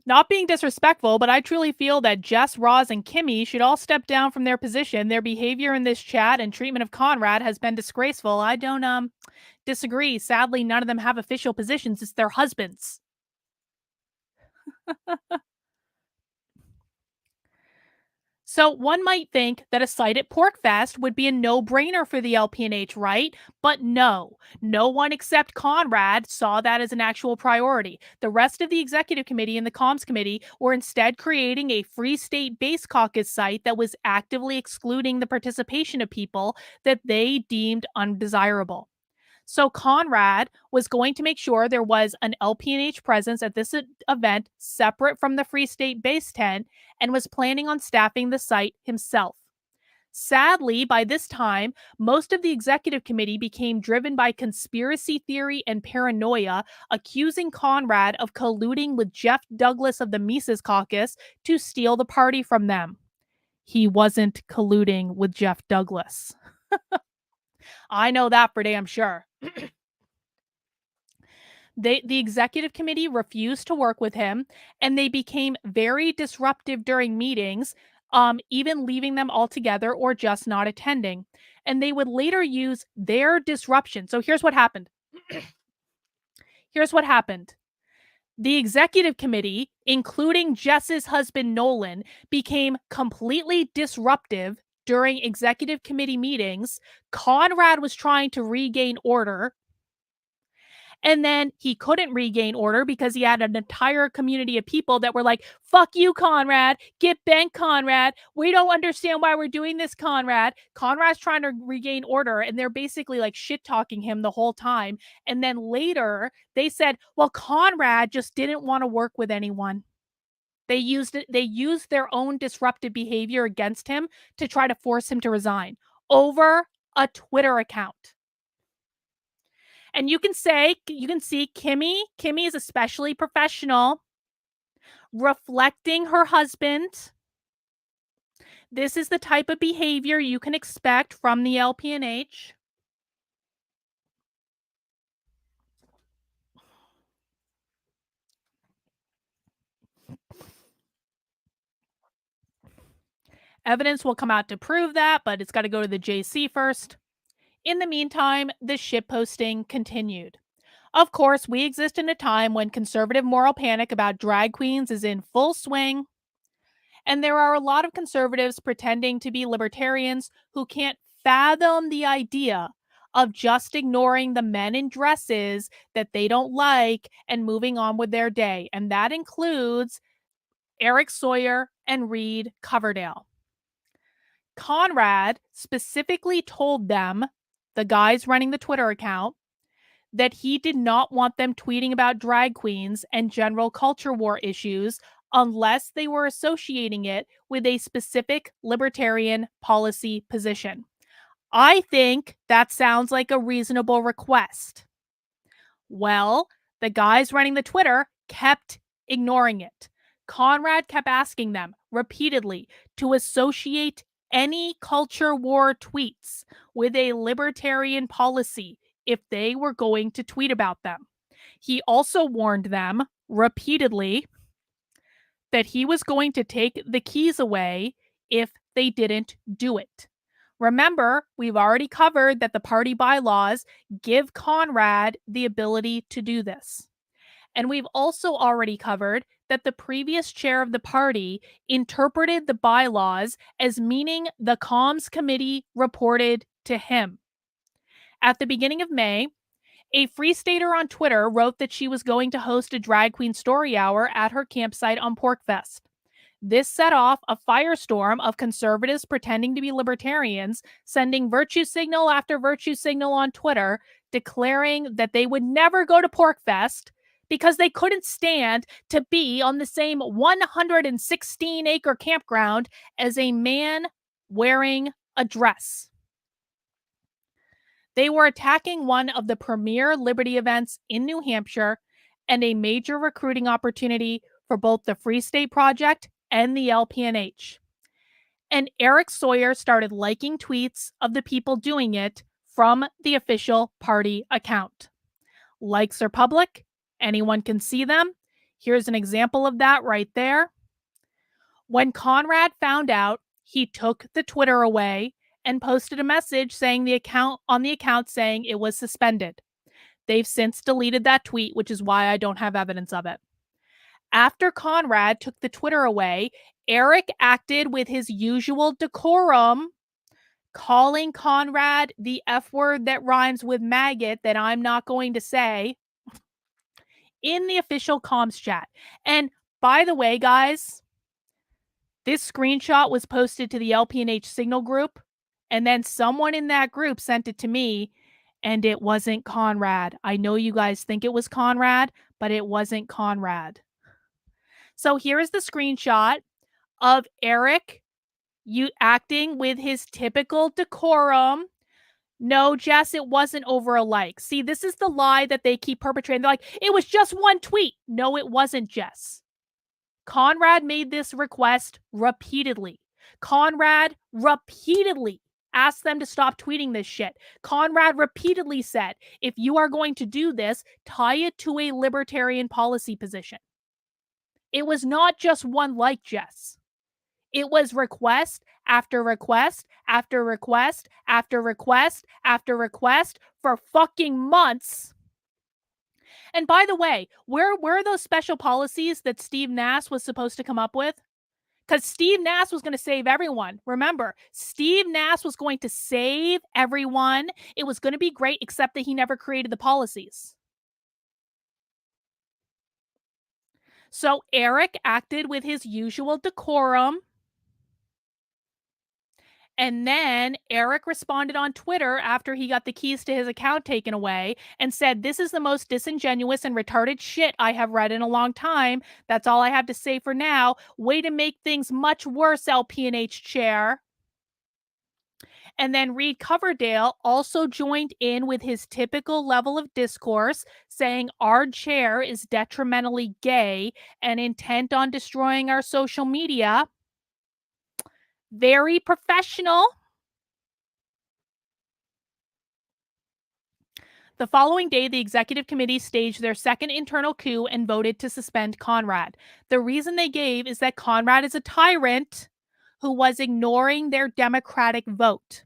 Not being disrespectful, but I truly feel that Jess, Roz, and Kimmy should all step down from their position. Their behavior in this chat and treatment of Conrad has been disgraceful. I don't disagree. Sadly, none of them have official positions. It's their husbands. So one might think that a site at PorkFest would be a no-brainer for the LPNH, right? But no one except Conrad saw that as an actual priority. The rest of the executive committee and the comms committee were instead creating a free state base caucus site that was actively excluding the participation of people that they deemed undesirable. So Conrad was going to make sure there was an LPNH presence at this event separate from the Free State base tent and was planning on staffing the site himself. Sadly, by this time, most of the executive committee became driven by conspiracy theory and paranoia, accusing Conrad of colluding with Jeff Douglas of the Mises Caucus to steal the party from them. He wasn't colluding with Jeff Douglas. I know that for damn sure. The executive committee refused to work with him, and they became very disruptive during meetings, even leaving them altogether or just not attending. And they would later use their disruption. So here's what happened. Here's what happened. The executive committee, including Jess's husband Nolan, became completely disruptive during executive committee meetings. Conrad was trying to regain order, and then he couldn't regain order because he had an entire community of people that were like, fuck you, Conrad. Get bent, Conrad. We don't understand why we're doing this, Conrad. Conrad's trying to regain order, and they're basically like shit-talking him the whole time. And then later, they said, well, Conrad just didn't want to work with anyone. They used their own disruptive behavior against him to try to force him to resign over a Twitter account. And you can see Kimmy is especially professional, reflecting her husband. This is the type of behavior you can expect from the LPNH. Evidence will come out to prove that, but it's got to go to the JC first. In the meantime, the shitposting continued. Of course, we exist in a time when conservative moral panic about drag queens is in full swing, and there are a lot of conservatives pretending to be libertarians who can't fathom the idea of just ignoring the men in dresses that they don't like and moving on with their day. And that includes Eric Sawyer and Reed Coverdale. Conrad specifically told them, the guys running the Twitter account, that he did not want them tweeting about drag queens and general culture war issues unless they were associating it with a specific libertarian policy position. I think that sounds like a reasonable request. Well, the guys running the Twitter kept ignoring it. Conrad kept asking them repeatedly to associate any culture war tweets with a libertarian policy if they were going to tweet about them. He also warned them repeatedly that he was going to take the keys away if they didn't do it. Remember, we've already covered that the party bylaws give Conrad the ability to do this. And we've also already covered that the previous chair of the party interpreted the bylaws as meaning the comms committee reported to him. At the beginning of May, A Free Stater on Twitter wrote that she was going to host a drag queen story hour at her campsite on Porkfest. This set off a firestorm of conservatives pretending to be libertarians, sending virtue signal after virtue signal on Twitter, declaring that they would never go to Porkfest because they couldn't stand to be on the same 116-acre campground as a man wearing a dress. They were attacking one of the premier liberty events in New Hampshire and a major recruiting opportunity for both the Free State Project and the LPNH. And Eric Sawyer started liking tweets of the people doing it from the official party account. Likes are public. Anyone can see them. Here's an example of that right there. When Conrad found out, he took the Twitter away and posted a message saying the account saying it was suspended. They've since deleted that tweet, which is why I don't have evidence of it. After Conrad took the Twitter away, Eric acted with his usual decorum, calling Conrad the F word that rhymes with maggot that I'm not going to say in the official comms chat. And by the way, guys, this screenshot was posted to the LPNH Signal group, and then someone in that group sent it to me, and it wasn't Conrad. I know you guys think it was Conrad, but it wasn't Conrad. So here is the screenshot of Eric acting with his typical decorum. No, Jess, it wasn't over a like. See, this is the lie that they keep perpetrating. They're like, it was just one tweet. No, it wasn't, Jess. Conrad made this request repeatedly. Conrad repeatedly asked them to stop tweeting this shit. Conrad repeatedly said, if you are going to do this, tie it to a libertarian policy position. It was not just one like, Jess. It was request after request after request after request after request for fucking months. And by the way, where are those special policies that Steve Nass was supposed to come up with? Because Steve Nass was going to save everyone. Remember, Steve Nass was going to save everyone. It was going to be great, except that he never created the policies. So Eric acted with his usual decorum. And then Eric responded on Twitter after he got the keys to his account taken away and said, this is the most disingenuous and retarded shit I have read in a long time. That's all I have to say for now. Way to make things much worse, LPNH chair. And then Reed Coverdale also joined in with his typical level of discourse, saying our chair is detrimentally gay and intent on destroying our social media. Very professional. The following day, the executive committee staged their second internal coup and voted to suspend Conrad. The reason they gave is that Conrad is a tyrant who was ignoring their democratic vote.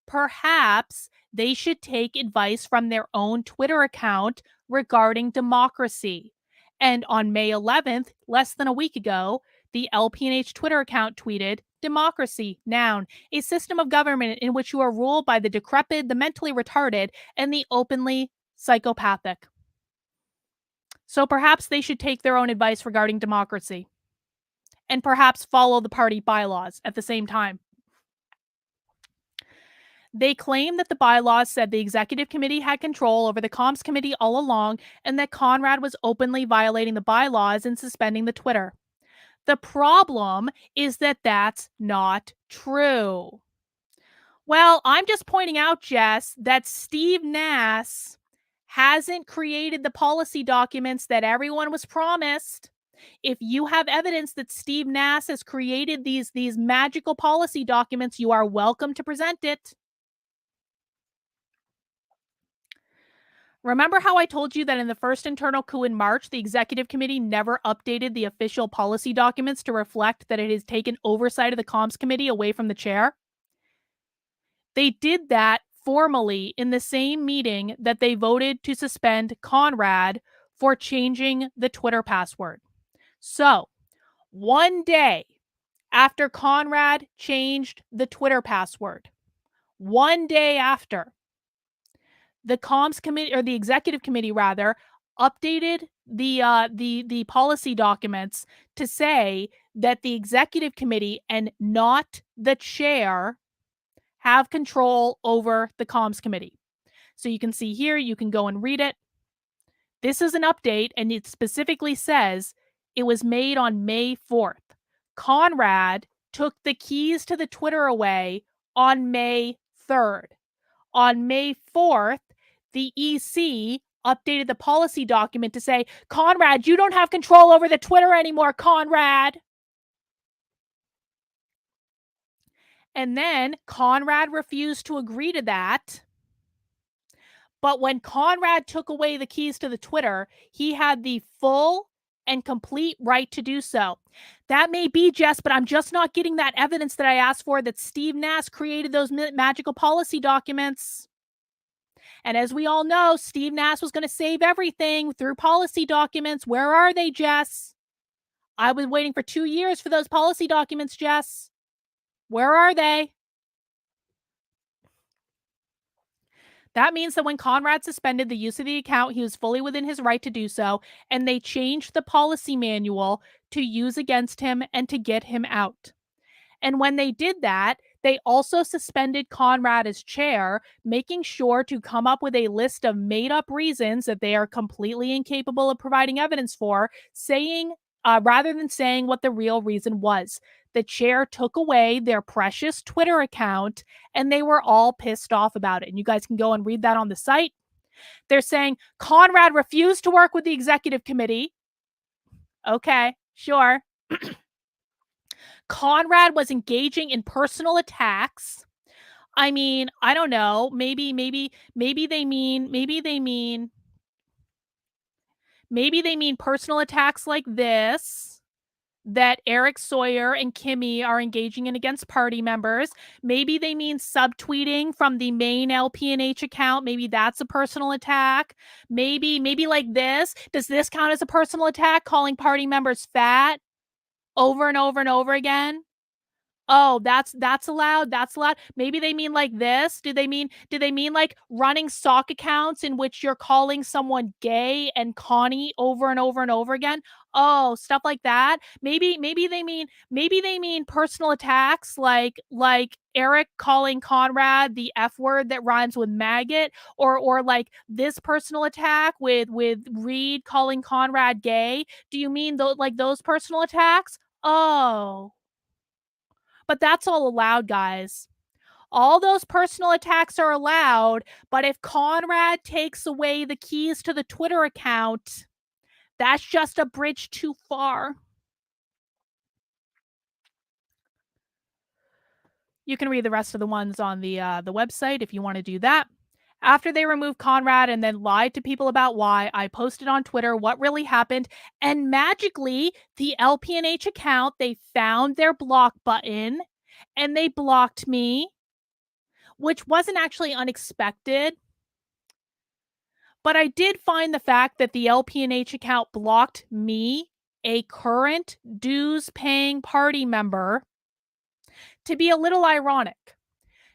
Perhaps they should take advice from their own Twitter account regarding democracy. And on May 11th, less than a week ago, the LPNH Twitter account tweeted, democracy, noun, a system of government in which you are ruled by the decrepit, the mentally retarded, and the openly psychopathic. So perhaps they should take their own advice regarding democracy and perhaps follow the party bylaws at the same time. They claim that the bylaws said the executive committee had control over the comms committee all along and that Conrad was openly violating the bylaws and suspending the Twitter. The problem is that that's not true. Well, I'm just pointing out, Jess, that Steve Nass hasn't created the policy documents that everyone was promised. If you have evidence that Steve Nass has created these magical policy documents, you are welcome to present it. Remember how I told you that in the first internal coup in March, the executive committee never updated the official policy documents to reflect that it has taken oversight of the comms committee away from the chair? They did that formally in the same meeting that they voted to suspend Conrad for changing the Twitter password. So, one day after Conrad changed the Twitter password, one day after, the comms committee, or the executive committee rather, updated the policy documents to say that the executive committee and not the chair have control over the comms committee. So you can see here, you can go and read it. This is an update, and it specifically says it was made on May 4th. Conrad took the keys to the Twitter away on May 3rd. On May 4th, the EC updated the policy document to say, Conrad, you don't have control over the Twitter anymore, Conrad. And then Conrad refused to agree to that. But when Conrad took away the keys to the Twitter, he had the full and complete right to do so. That may be, Jess, but I'm just not getting that evidence that I asked for, that Steve Nass created those magical policy documents. And as we all know, Steve Nass was going to save everything through policy documents. Where are they, Jess? I was waiting for 2 years for those policy documents, Jess. Where are they? That means that when Conrad suspended the use of the account, he was fully within his right to do so, and they changed the policy manual to use against him and to get him out. And when they did that, they also suspended Conrad as chair, making sure to come up with a list of made-up reasons that they are completely incapable of providing evidence for, saying, rather than saying what the real reason was. The chair took away their precious Twitter account, and they were all pissed off about it. And you guys can go and read that on the site. They're saying Conrad refused to work with the executive committee. Okay, sure. Conrad was engaging in personal attacks. I mean, I don't know. Maybe they mean personal attacks like this, that Eric Sawyer and Kimmy are engaging in against party members. Maybe they mean subtweeting from the main LPNH account. Maybe that's a personal attack. Maybe like this. Does this count as a personal attack, calling party members fat over and over and over again? Oh, that's allowed. That's allowed. Maybe they mean like this. Do they mean like running sock accounts in which you're calling someone gay and Connie over and over and over again? Oh, stuff like that. Maybe they mean personal attacks like Eric calling Conrad the F word that rhymes with maggot, or like this personal attack with Reed calling Conrad gay. Do you mean those personal attacks? Oh. But that's all allowed, guys. All those personal attacks are allowed, but if Conrad takes away the keys to the Twitter account, that's just a bridge too far. You can read the rest of the ones on the website if you want to do that. After they removed Conrad and then lied to people about why, I posted on Twitter what really happened, and magically, the LPNH account, they found their block button, and they blocked me, which wasn't actually unexpected. But I did find the fact that the LPNH account blocked me, a current dues-paying party member, to be a little ironic,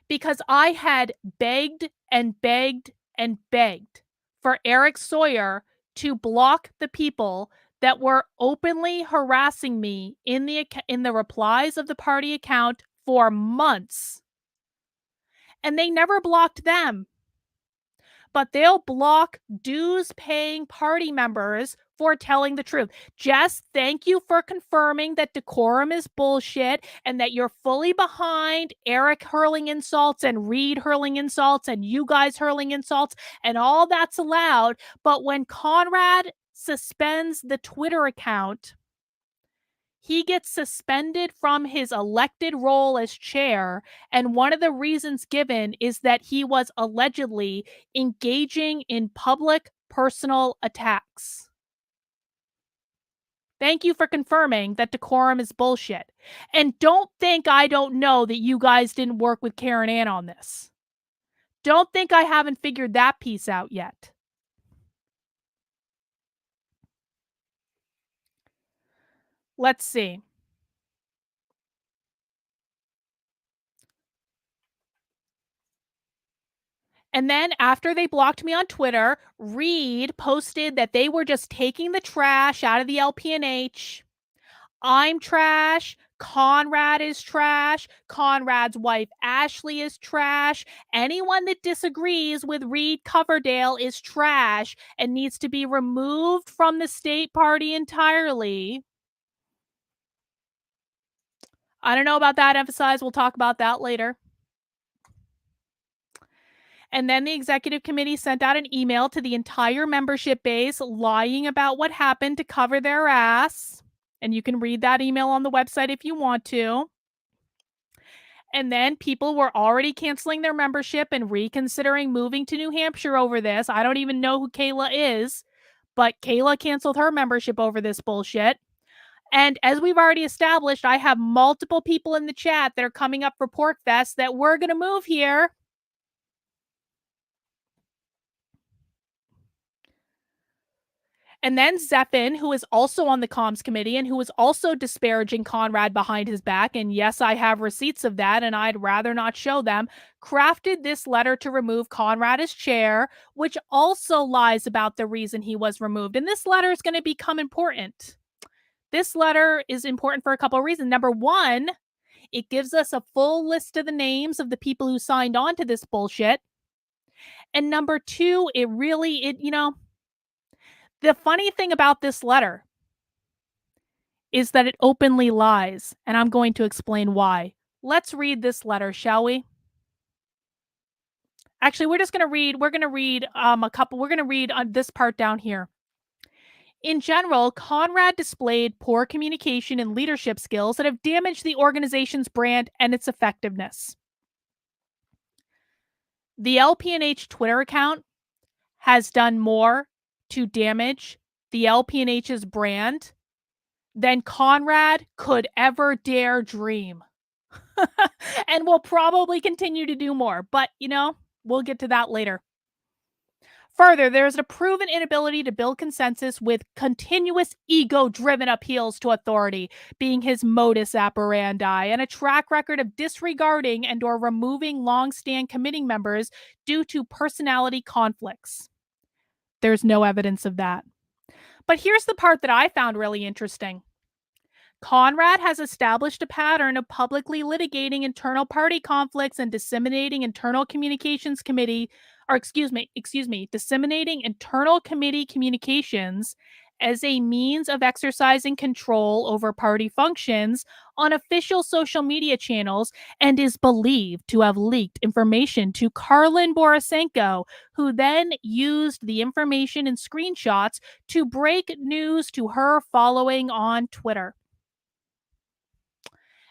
because I had begged and begged and begged for Eric Sawyer to block the people that were openly harassing me in the replies of the party account for months. And they never blocked them. But they'll block dues-paying party members for telling the truth. Jess, thank you for confirming that decorum is bullshit and that you're fully behind Eric hurling insults and Reed hurling insults and you guys hurling insults, and all that's allowed. But when Conrad suspends the Twitter account, he gets suspended from his elected role as chair, and one of the reasons given is that he was allegedly engaging in public personal attacks. Thank you for confirming that decorum is bullshit. And don't think I don't know that you guys didn't work with Karen Ann on this. Don't think I haven't figured that piece out yet. Let's see. And then after they blocked me on Twitter, Reed posted that they were just taking the trash out of the LPNH. I'm trash. Conrad is trash. Conrad's wife, Ashley, is trash. Anyone that disagrees with Reed Coverdale is trash and needs to be removed from the state party entirely. I don't know about that emphasize. We'll talk about that later. And then the executive committee sent out an email to the entire membership base lying about what happened to cover their ass. And you can read that email on the website if you want to. And then people were already canceling their membership and reconsidering moving to New Hampshire over this. I don't even know who Kayla is, but Kayla canceled her membership over this bullshit. And as we've already established, I have multiple people in the chat that are coming up for Pork Fest that we're going to move here. And then Zephin, who is also on the comms committee and who was also disparaging Conrad behind his back, and yes, I have receipts of that and I'd rather not show them, crafted this letter to remove Conrad as chair, which also lies about the reason he was removed. And this letter is going to become important. This letter is important for a couple of reasons. Number one, it gives us a full list of the names of the people who signed on to this bullshit. And number two, the funny thing about this letter is that it openly lies, and I'm going to explain why. Let's read this letter, shall we? Actually, we're going to read on this part down here. In general, Conrad displayed poor communication and leadership skills that have damaged the organization's brand and its effectiveness. The LPNH Twitter account has done more to damage the LPNH's brand than Conrad could ever dare dream. And will probably continue to do more, but we'll get to that later. Further, there's a proven inability to build consensus with continuous ego-driven appeals to authority being his modus operandi, and a track record of disregarding and or removing long-standing committee members due to personality conflicts. There's no evidence of that. But here's the part that I found really interesting. Conrad has established a pattern of publicly litigating internal party conflicts and disseminating internal communications committee, disseminating internal committee communications as a means of exercising control over party functions on official social media channels, and is believed to have leaked information to Karlin Borisenko, who then used the information and screenshots to break news to her following on Twitter.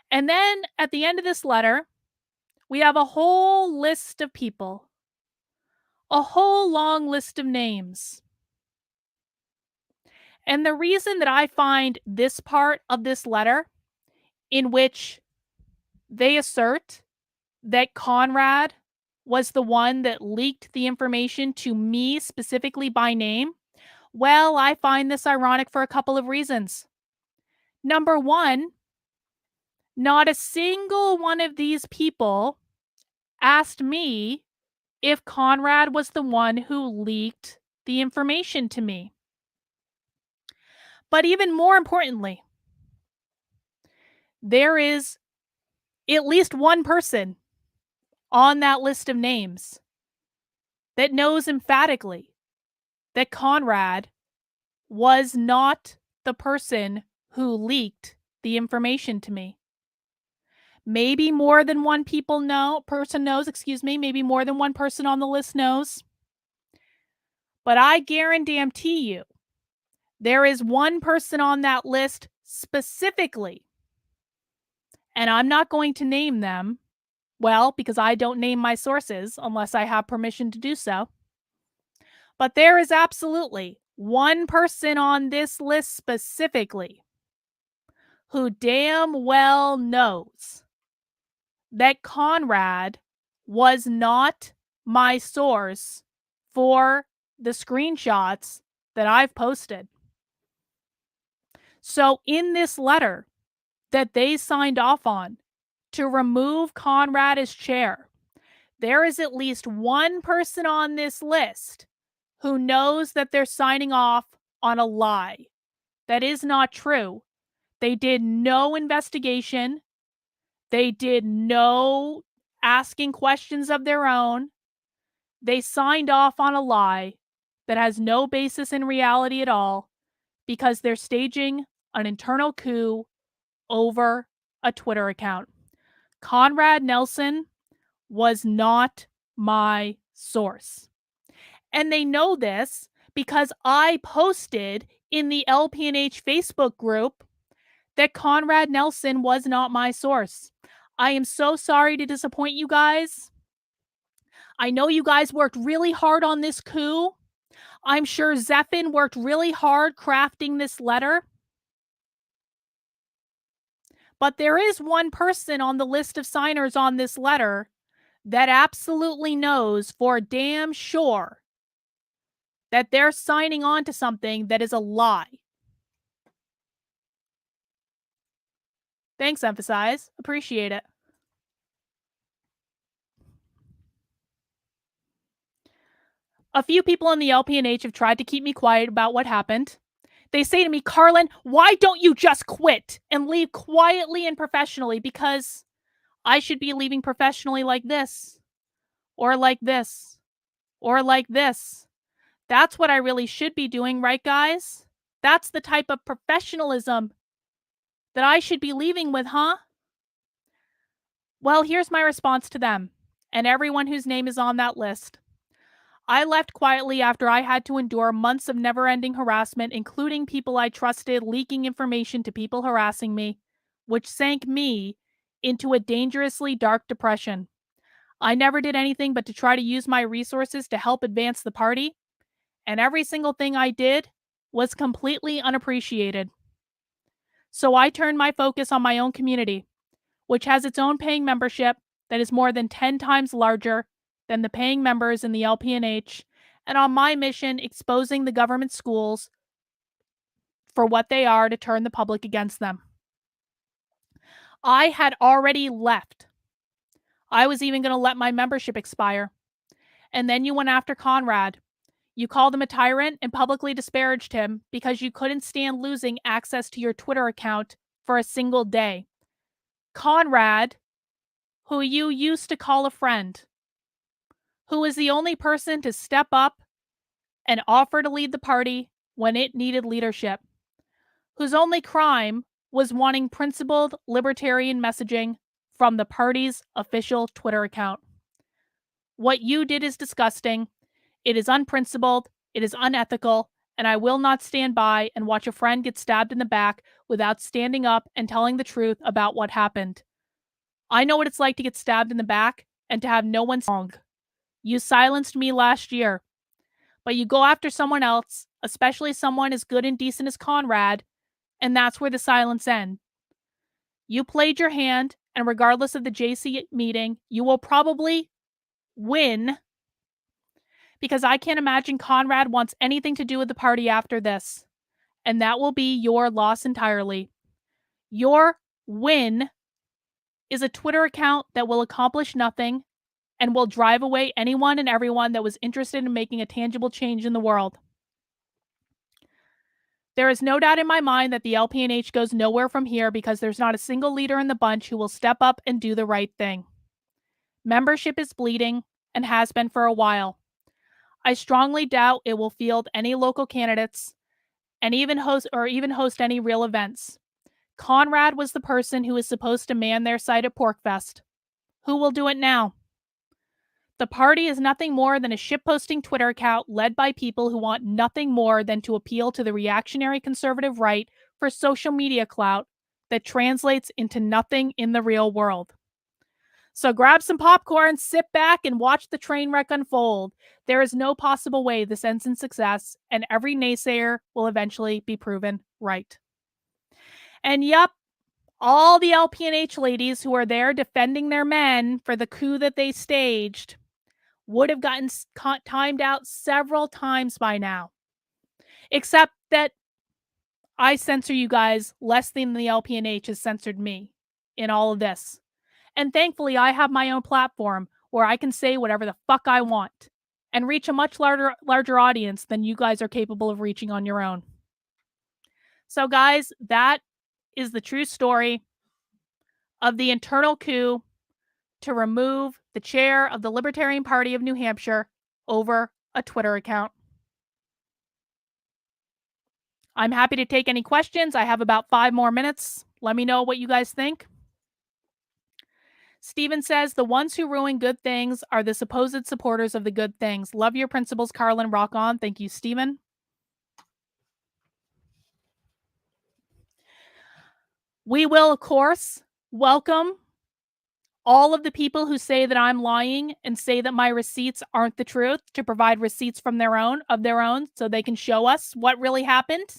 And then at the end of this letter, we have a whole list of people, a whole long list of names. And the reason that I find this part of this letter, in which they assert that Conrad was the one that leaked the information to me specifically by name, well, I find this ironic for a couple of reasons. Number one, not a single one of these people asked me if Conrad was the one who leaked the information to me. But even more importantly, there is at least one person on that list of names that knows emphatically that Conrad was not the person who leaked the information to me. Maybe more than one person knows, maybe more than one person on the list knows. But I guarantee you, there is one person on that list specifically, and I'm not going to name them, well, because I don't name my sources unless I have permission to do so. But there is absolutely one person on this list specifically who damn well knows that Conrad was not my source for the screenshots that I've posted. So in this letter that they signed off on to remove Conrad as chair, there is at least one person on this list who knows that they're signing off on a lie. That is not true. They did no investigation. They did no asking questions of their own. They signed off on a lie that has no basis in reality at all because they're staging an internal coup over a Twitter account. Conrad Nelson was not my source. And they know this because I posted in the LPNH Facebook group that Conrad Nelson was not my source. I am so sorry to disappoint you guys. I know you guys worked really hard on this coup. I'm sure Zephin worked really hard crafting this letter. But there is one person on the list of signers on this letter that absolutely knows for damn sure that they're signing on to something that is a lie. Thanks, Emphasize. Appreciate it. A few people in the LPNH have tried to keep me quiet about what happened. They say to me, Carlin, why don't you just quit and leave quietly and professionally? Because I should be leaving professionally like this, or like this, or like this. That's what I really should be doing, right, guys? That's the type of professionalism that I should be leaving with, huh? Well, here's my response to them and everyone whose name is on that list. I left quietly after I had to endure months of never-ending harassment, including people I trusted leaking information to people harassing me, which sank me into a dangerously dark depression. I never did anything but to try to use my resources to help advance the party, and every single thing I did was completely unappreciated. So I turned my focus on my own community, which has its own paying membership that is more than 10 times larger than the paying members in the LPNH, and on my mission exposing the government schools for what they are to turn the public against them. I had already left. I was even going to let my membership expire. And then you went after Conrad. You called him a tyrant and publicly disparaged him because you couldn't stand losing access to your Twitter account for a single day. Conrad, who you used to call a friend, who was the only person to step up and offer to lead the party when it needed leadership, whose only crime was wanting principled libertarian messaging from the party's official Twitter account. What you did is disgusting. It is unprincipled. It is unethical. And I will not stand by and watch a friend get stabbed in the back without standing up and telling the truth about what happened. I know what it's like to get stabbed in the back and to have no one wrong. You silenced me last year, but you go after someone else, especially someone as good and decent as Conrad, and that's where the silence ends. You played your hand, and regardless of the JC meeting, you will probably win, because I can't imagine Conrad wants anything to do with the party after this, and that will be your loss entirely. Your win is a Twitter account that will accomplish nothing and will drive away anyone and everyone that was interested in making a tangible change in the world. There is no doubt in my mind that the LPNH goes nowhere from here because there's not a single leader in the bunch who will step up and do the right thing. Membership is bleeding and has been for a while. I strongly doubt it will field any local candidates and even host any real events. Conrad was the person who was supposed to man their site at Porkfest. Who will do it now? The party is nothing more than a shitposting Twitter account led by people who want nothing more than to appeal to the reactionary conservative right for social media clout that translates into nothing in the real world. So grab some popcorn, sit back, and watch the train wreck unfold. There is no possible way this ends in success, and every naysayer will eventually be proven right. And yep, all the LPNH ladies who are there defending their men for the coup that they staged would have gotten timed out several times by now. Except that I censor you guys less than the LPNH has censored me in all of this. And thankfully, I have my own platform where I can say whatever the fuck I want and reach a much larger audience than you guys are capable of reaching on your own. So, guys, that is the true story of the internal coup to remove the chair of the Libertarian Party of New Hampshire over a Twitter account. I'm happy to take any questions. I have about 5 more minutes. Let me know what you guys think. Steven says, the ones who ruin good things are the supposed supporters of the good things. Love your principles, Carlin. Rock on. Thank you, Steven. We will, of course, welcome all of the people who say that I'm lying and say that my receipts aren't the truth to provide receipts from their own, so they can show us what really happened.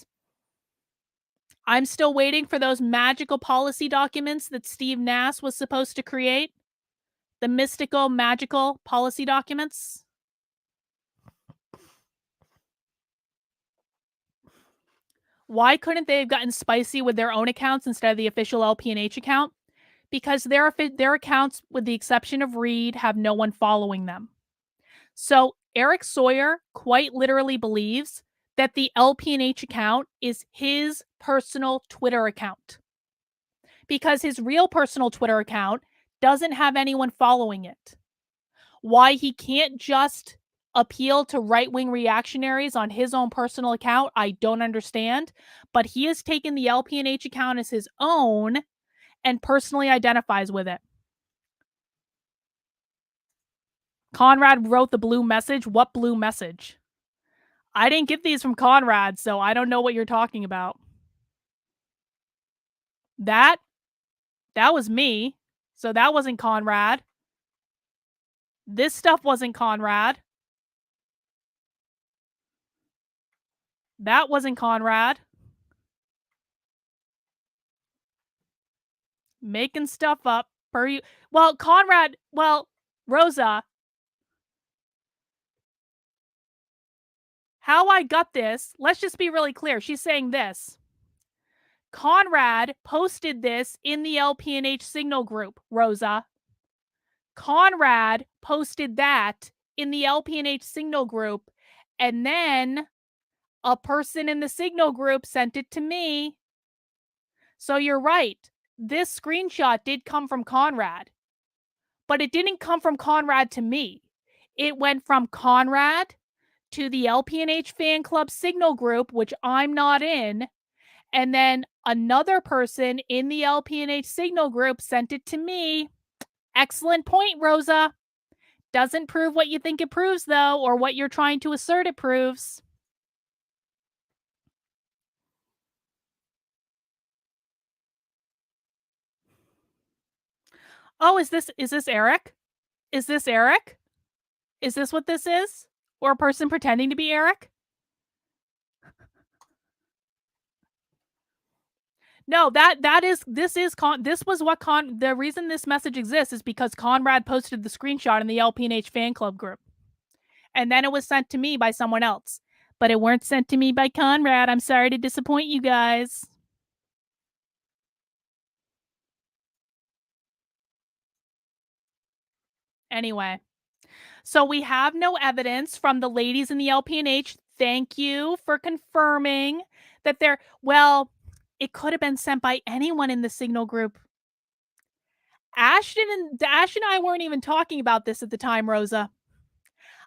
I'm still waiting for those magical policy documents that Steve Nass was supposed to create. The mystical, magical policy documents. Why couldn't they have gotten spicy with their own accounts instead of the official LPNH account? Because their accounts, with the exception of Reed, have no one following them. So Eric Sawyer quite literally believes that the LPNH account is his personal Twitter account. Because his real personal Twitter account doesn't have anyone following it. Why he can't just appeal to right-wing reactionaries on his own personal account, I don't understand. But he has taken the LPNH account as his own and personally identifies with it. Conrad wrote the blue message. What blue message? I didn't get these from Conrad, so I don't know what you're talking about. That was me. So that wasn't Conrad. This stuff wasn't Conrad. That wasn't Conrad. Making stuff up per you. Well, Conrad, Rosa, how I got this, let's just be really clear. She's saying this. Conrad posted this in the LPNH signal group, Rosa. Conrad posted that in the LPNH signal group, and then a person in the signal group sent it to me. So you're right. This screenshot did come from Conrad, but it didn't come from Conrad to me. It went from Conrad to the LPNH fan club signal group, which I'm not in, and then another person in the LPNH signal group sent it to me. Excellent point, Rosa. Doesn't prove what you think it proves, though, or what you're trying to assert it proves. Oh, is this Eric? Is this Eric? Is this what this is? Or a person pretending to be Eric? No, the reason this message exists is because Conrad posted the screenshot in the LPNH fan club group. And then it was sent to me by someone else. But it weren't sent to me by Conrad. I'm sorry to disappoint you guys. Anyway, so we have no evidence from the ladies in the LPNH. Thank you for confirming that they're, well, it could have been sent by anyone in the signal group. Ash and I weren't even talking about this at the time, Rosa.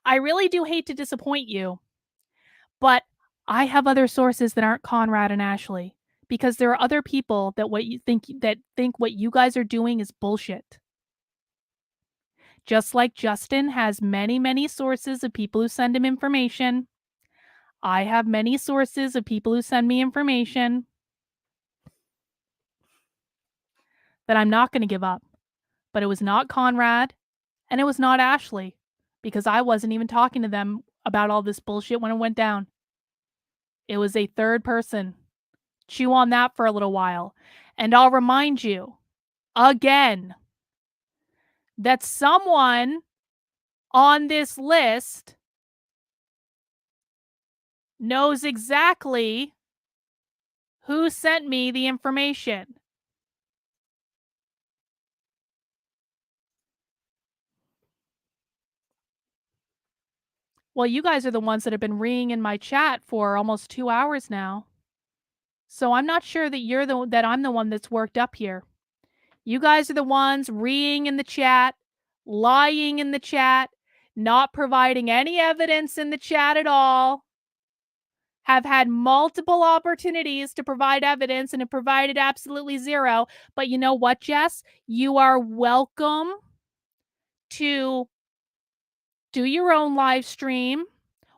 I really do hate to disappoint you, but I have other sources that aren't Conrad and Ashley, because there are other people that think what you guys are doing is bullshit. Just like Justin has many, many sources of people who send him information, I have many sources of people who send me information that I'm not going to give up. But it was not Conrad, and it was not Ashley, because I wasn't even talking to them about all this bullshit when it went down. It was a third person. Chew on that for a little while. And I'll remind you, again, that someone on this list knows exactly who sent me the information. Well, you guys are the ones that have been reading in my chat for almost 2 hours now. So I'm not sure that I'm the one that's worked up here. You guys are the ones reading in the chat, lying in the chat, not providing any evidence in the chat at all. Have had multiple opportunities to provide evidence and have provided absolutely zero. But you know what, Jess? You are welcome to do your own live stream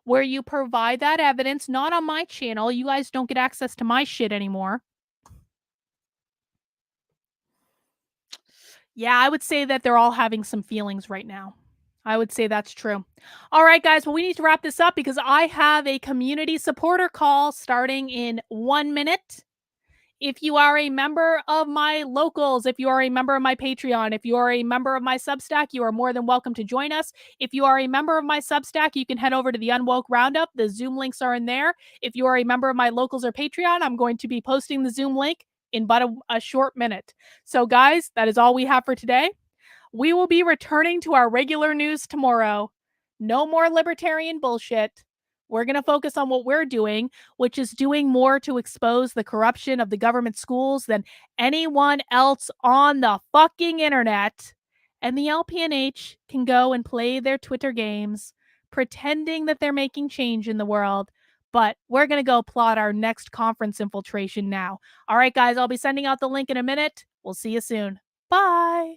where you provide that evidence, not on my channel. You guys don't get access to my shit anymore. Yeah, I would say that they're all having some feelings right now. I would say that's true. All right, guys. Well, we need to wrap this up because I have a community supporter call starting in 1 minute. If you are a member of my locals, if you are a member of my Patreon, if you are a member of my Substack, you are more than welcome to join us. If you are a member of my Substack, you can head over to the Unwoke Roundup. The Zoom links are in there. If you are a member of my locals or Patreon, I'm going to be posting the Zoom link in but a short minute. So, guys, that is all we have for today. We will be returning to our regular news tomorrow. No more libertarian bullshit. We're going to focus on what we're doing, which is doing more to expose the corruption of the government schools than anyone else on the fucking internet. And the LPNH can go and play their Twitter games, pretending that they're making change in the world. But we're going to go plot our next conference infiltration now. All right, guys, I'll be sending out the link in a minute. We'll see you soon. Bye.